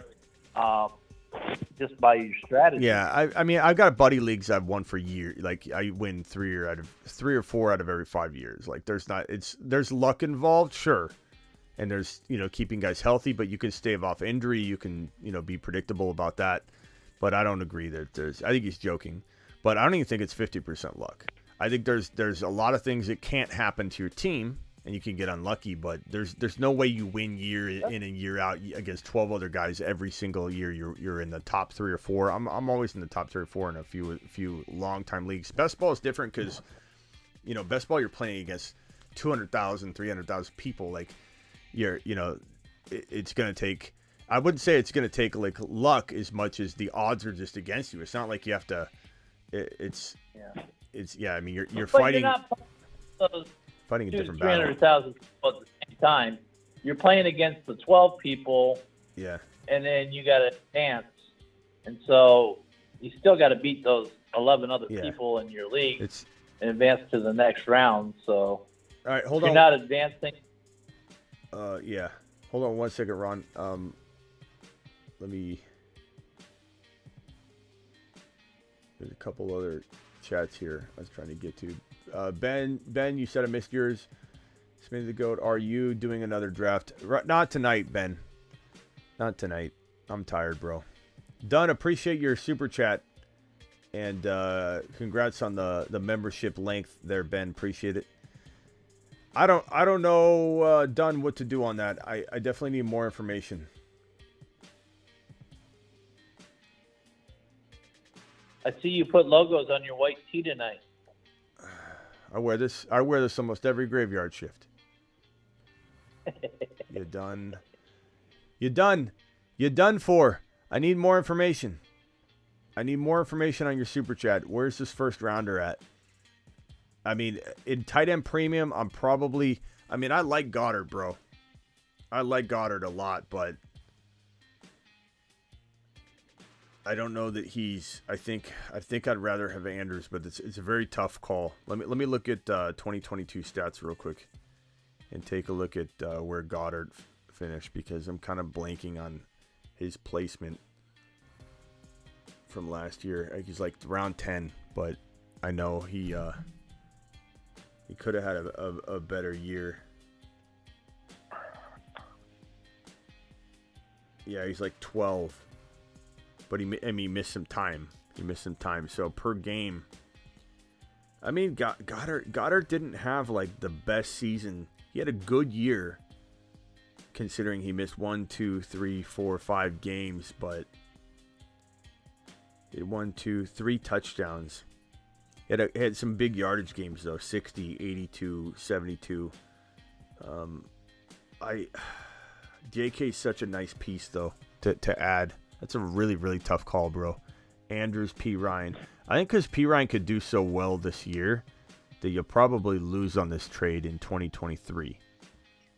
Just by your strategy. Yeah, I mean, I've got buddy leagues I've won for years. Like I win 3 or 4 out of every 5 years. Like there's luck involved, sure, and there's keeping guys healthy, but you can stave off injury. You can be predictable about that. But I don't agree that there's. I think he's joking, but I don't even think it's 50% luck. I think there's a lot of things that can't happen to your team. And you can get unlucky, but there's no way you win year in and year out against 12 other guys every single year. You're in the top 3 or 4. I'm always in the top 3 or 4 in a few long time leagues. Best ball is different because best ball you're playing against 200,000, 300,000 people. Like it's gonna take. I wouldn't say it's gonna take like luck as much as the odds are just against you. It's not like you have to. I mean you're fighting. Fighting a different battle. 300,000 people at the same time. You're playing against the 12 people. Yeah. And then you got to advance. And so you still got to beat those 11 other people in your league and advance to the next round. So all right, hold on. You're not advancing. Yeah. Hold on 1 second, Ron. Let me. There's a couple other chats here I was trying to get to. Ben, you said I missed yours. Smitty the Goat, are you doing another draft? Not tonight, Ben. Not tonight. I'm tired, bro. Dunn, appreciate your super chat. And congrats on the membership length there, Ben. Appreciate it. I don't know, Dunn, what to do on that. I definitely need more information. I see you put logos on your white tee tonight. I wear this almost every graveyard shift. You done. You done. You done for. I need more information. I need more information on your super chat. Where's this first rounder at? I mean, in tight end premium, I like Goddard, bro. I like Goddard a lot, but I don't know that he's. I think I'd rather have Andrews, but it's a very tough call. Let me look at 2022 stats real quick, and take a look at where Goddard finished, because I'm kind of blanking on his placement from last year. He's like round 10, but I know he could have had a better year. Yeah, he's like 12. But he missed some time. So per game, I mean, Goddard didn't have like the best season. He had a good year, considering he missed 1, 2, 3, 4, 5 games, but he had 1, 2, 3 touchdowns. He had some big yardage games though, 60, 82, 72. JK's such a nice piece though to add. That's a really, really tough call, bro. Andrews, P. Ryan. I think because P. Ryan could do so well this year that you'll probably lose on this trade in 2023.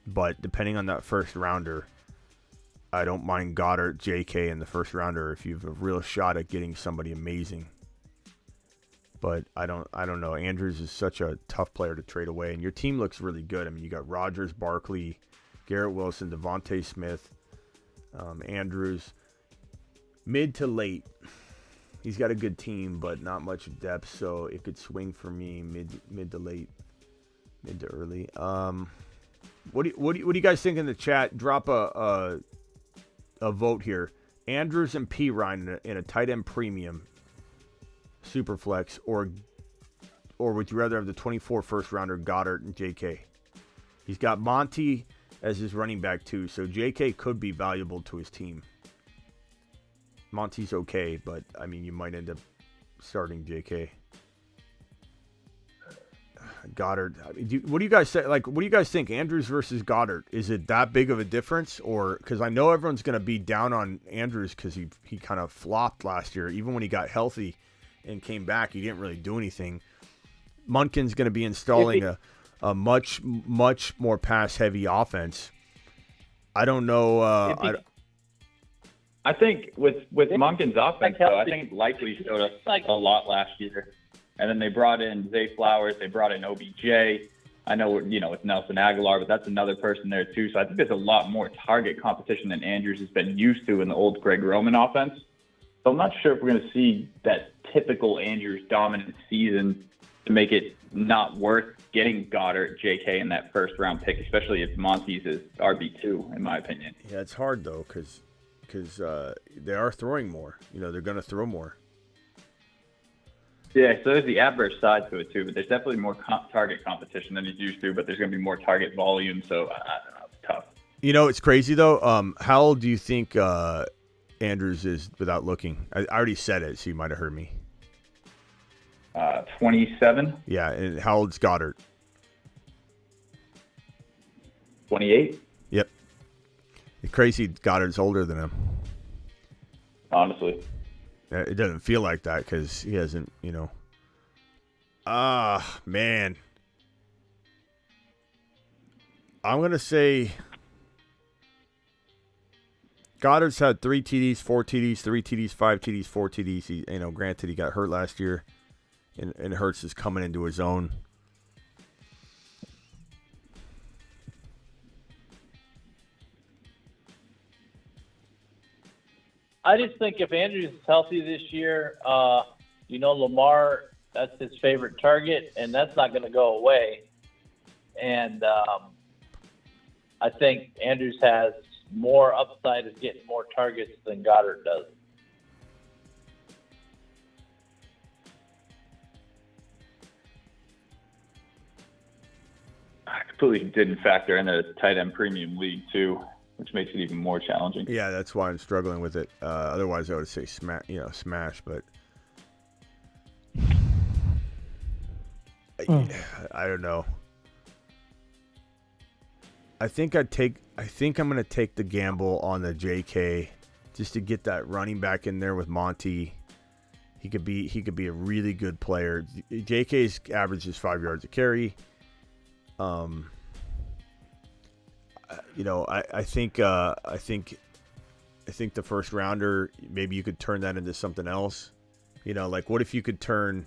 But depending on that first rounder, I don't mind Goddard, JK in the first rounder if you have a real shot at getting somebody amazing. But I don't know. Andrews is such a tough player to trade away, and your team looks really good. I mean, you got Rodgers, Barkley, Garrett Wilson, Devontae Smith, Andrews. Mid to late, he's got a good team, but not much depth, so it could swing for me mid to late, mid to early. What do you guys think in the chat? Drop a vote here. Andrews and P. Ryan in a tight end premium super flex, or would you rather have the 24 first rounder Goddard and JK? He's got Monty as his running back too, so JK could be valuable to his team. Monty's okay, but I mean, you might end up starting JK. Goddard. I mean, what do you guys say? Like, what do you guys think? Andrews versus Goddard. Is it that big of a difference? Or because I know everyone's going to be down on Andrews because he kind of flopped last year. Even when he got healthy and came back, he didn't really do anything. Munkin's going to be installing a much more pass heavy offense. I don't know. I think with Munkin's offense, though, I think likely showed us a lot last year. And then they brought in Zay Flowers. They brought in OBJ. I know, it's Nelson Aguilar, but that's another person there, too. So I think there's a lot more target competition than Andrews has been used to in the old Greg Roman offense. So I'm not sure if we're going to see that typical Andrews dominant season to make it not worth getting Goddard, JK in that first-round pick, especially if Monty's is RB2, in my opinion. Yeah, it's hard, though, because they are throwing more. They're going to throw more. Yeah, so there's the adverse side to it, too. But there's definitely more target competition than he's used to, but there's going to be more target volume. So, I don't know. It's tough. It's crazy, though. How old do you think Andrews is without looking? I already said it, so you might have heard me. 27. Yeah, and how old's Goddard? 28. Yep. It's crazy Goddard's older than him. Honestly. It doesn't feel like that because he hasn't, man. I'm going to say Goddard's had 3 TDs, 4 TDs, 3 TDs, 5 TDs, 4 TDs. He, granted he got hurt last year, and Hurts is coming into his own. I just think if Andrews is healthy this year, Lamar, that's his favorite target, and that's not going to go away. And I think Andrews has more upside of getting more targets than Goddard does. I completely didn't factor in the tight end premium league, too, which makes it even more challenging. Yeah, that's why I'm struggling with it. Otherwise, I would say smash, but I don't know. I think I'm gonna take the gamble on the JK just to get that running back in there with Monty. He could be a really good player. JK's average is 5 yards a carry. I think the first rounder, maybe you could turn that into something else. Like what if you could turn,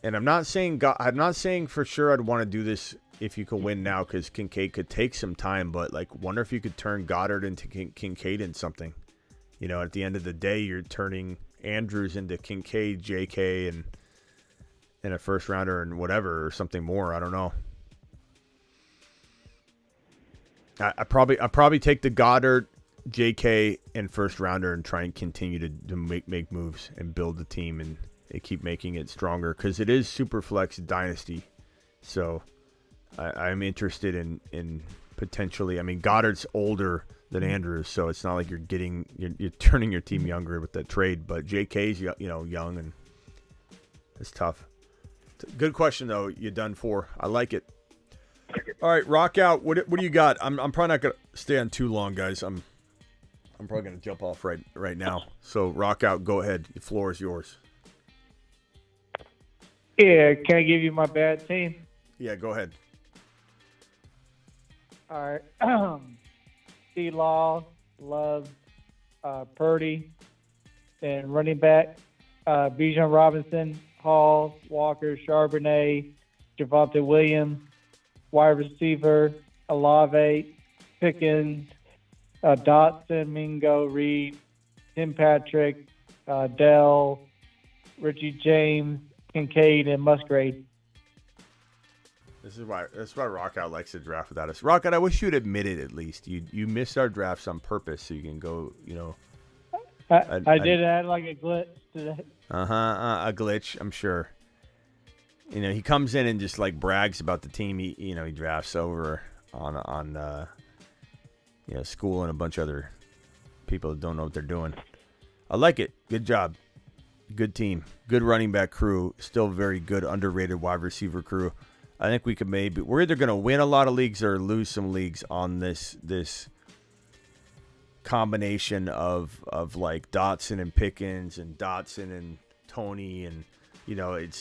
and I'm not saying for sure I'd want to do this if you could win now, because Kincaid could take some time, but like wonder if you could turn Goddard into Kincaid in something. At the end of the day, you're turning Andrews into Kincaid, JK, and a first rounder and whatever, or something more. I don't know. I probably take the Goddard, JK, and first rounder and try and continue to make moves and build the team and keep making it stronger, because it is Superflex Dynasty. So I'm interested in potentially. I mean, Goddard's older than Andrews, so it's not like you're turning your team younger with that trade. But JK's young, and it's tough. Good question though. You done for. I like it. All right, rock out. What do you got? I'm probably not gonna stay on too long, guys. I'm probably gonna jump off right now. So rock out. Go ahead. The floor is yours. Yeah, can I give you my bad team? Yeah, go ahead. All right. C-Law, Love, Purdy, and running back, Bijan Robinson, Hall, Walker, Charbonnet, Javonte Williams, wide receiver, Olave, Pickens, Dotson, Mingo, Reed, Tim Patrick, Dell, Richie James, Kincaid, and Musgrave. That's why Rockout likes to draft without us. Rockout, I wish you'd admit it at least. You missed our drafts on purpose so you can go, I did add like a glitch today. A glitch, I'm sure. He comes in and just like brags about the team he drafts over on school and a bunch of other people that don't know what they're doing. I like it. Good job. Good team. Good running back crew. Still very good underrated wide receiver crew. I think we could we're either going to win a lot of leagues or lose some leagues on this combination of like Dotson and Pickens and Dotson and Tony, and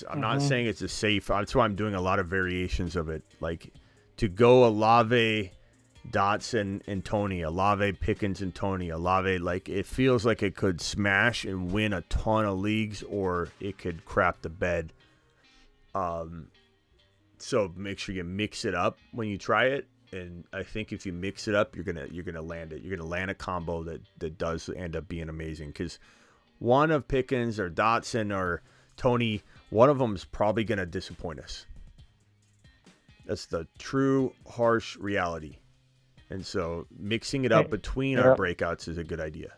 I'm not saying it's a safe. That's why I'm doing a lot of variations of it. Like to go Olave, Dotson, and Tony, Olave, Pickens, and Tony, Olave. Like it feels like it could smash and win a ton of leagues, or it could crap the bed. So make sure you mix it up when you try it, and I think if you mix it up, you're gonna land it. You're gonna land a combo that does end up being amazing. Because one of Pickens or Dotson or Tony, one of them is probably gonna disappoint us. That's the true harsh reality. And so mixing it up between our breakouts is a good idea.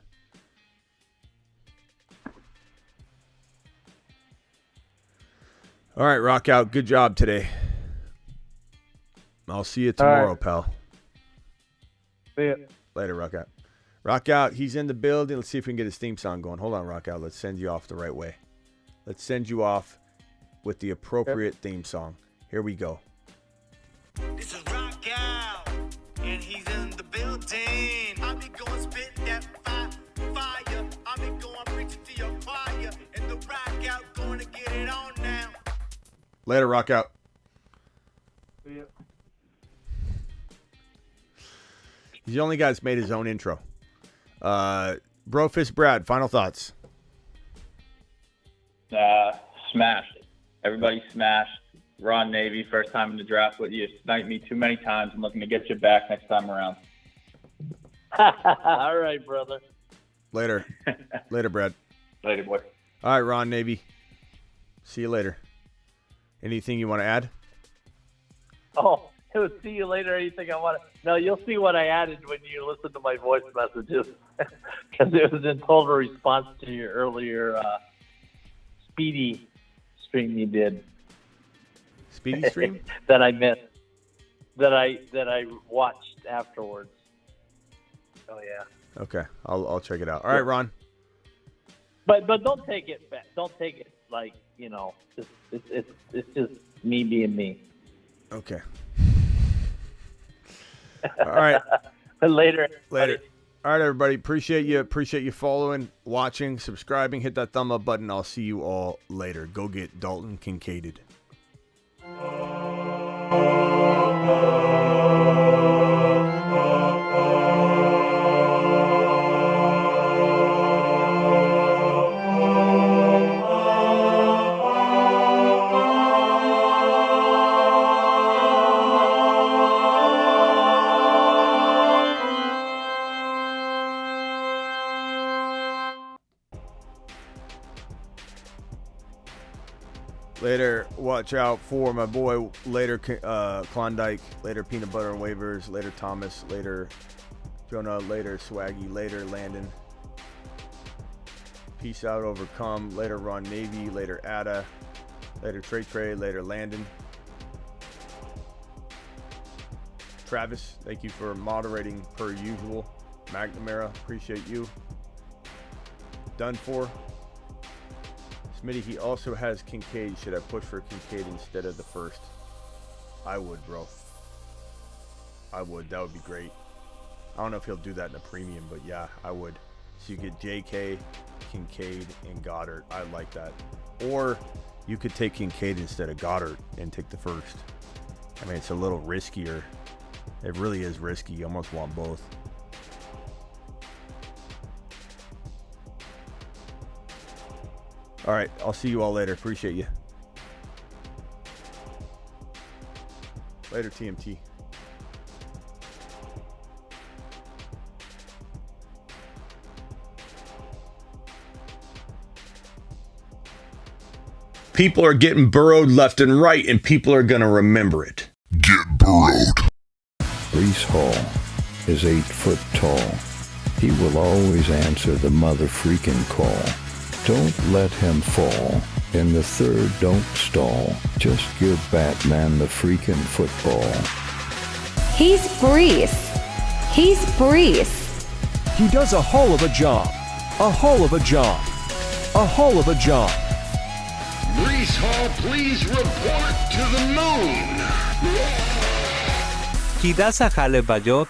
All right, Rock Out. Good job today. I'll see you tomorrow, pal. See ya. Later, Rock Out. Rock Out, he's in the building. Let's see if we can get his theme song going. Hold on, Rock Out. Let's send you off the right way. Let's send you off with the appropriate theme song. Here we go. This is Rock Out, and he's in the building. I be going spitting that fire. I be going preaching to your choir, and the Rock Out going to get it on now. Later, Rock Out. See ya. He's the only guy that's made his own intro. Brofist Brad, final thoughts. Smashed. Everybody smashed. Ron Navy, first time in the draft. But you sniped me too many times. I'm looking to get you back next time around. All right, brother. Later. Later, Brad. Later, boy. All right, Ron Navy. See you later. Anything you want to add? Oh, see you later. Anything I want to? No, you'll see what I added when you listen to my voice messages, because it was in total response to your earlier Speedy stream you did. Speedy stream that I missed. That I watched afterwards. Oh yeah. Okay, I'll check it out. All right, Ron. But don't take it back. Don't take it like it's just me being me. Okay. All right. Later. Later. All right, everybody. Appreciate you following, watching, subscribing. Hit that thumb up button. I'll see you all later. Go get Dalton Kincaided. Later, watch out for my boy. Later, Klondike. Later, Peanut Butter and Waivers. Later, Thomas. Later, Jonah. Later, Swaggy. Later, Landon. Peace out, Overcome. Later, Ron Navy. Later, Ada. Later, Trey. Later, Landon. Travis, thank you for moderating per usual. McNamara, appreciate you. Done for. Smitty, he also has Kincaid. Should I push for Kincaid instead of the first? I would, bro. I would. That would be great. I don't know if he'll do that in a premium, but yeah, I would. So you get JK, Kincaid, and Goddard. I like that. Or you could take Kincaid instead of Goddard and take the first. I mean, it's a little riskier. It really is risky. You almost want both. All right, I'll see you all later. Appreciate you. Later, TMT. People are getting burrowed left and right, and people are going to remember it. Get burrowed. Brees Hall is 8 foot tall. He will always answer the mother freaking call. Don't let him fall. In the third, don't stall. Just give Batman the freaking football. He's Brees. He's Brees. He does a hull of a job. A hull of a job. A hull of a job. Brees Hall, please report to the moon. He does a hell of a job.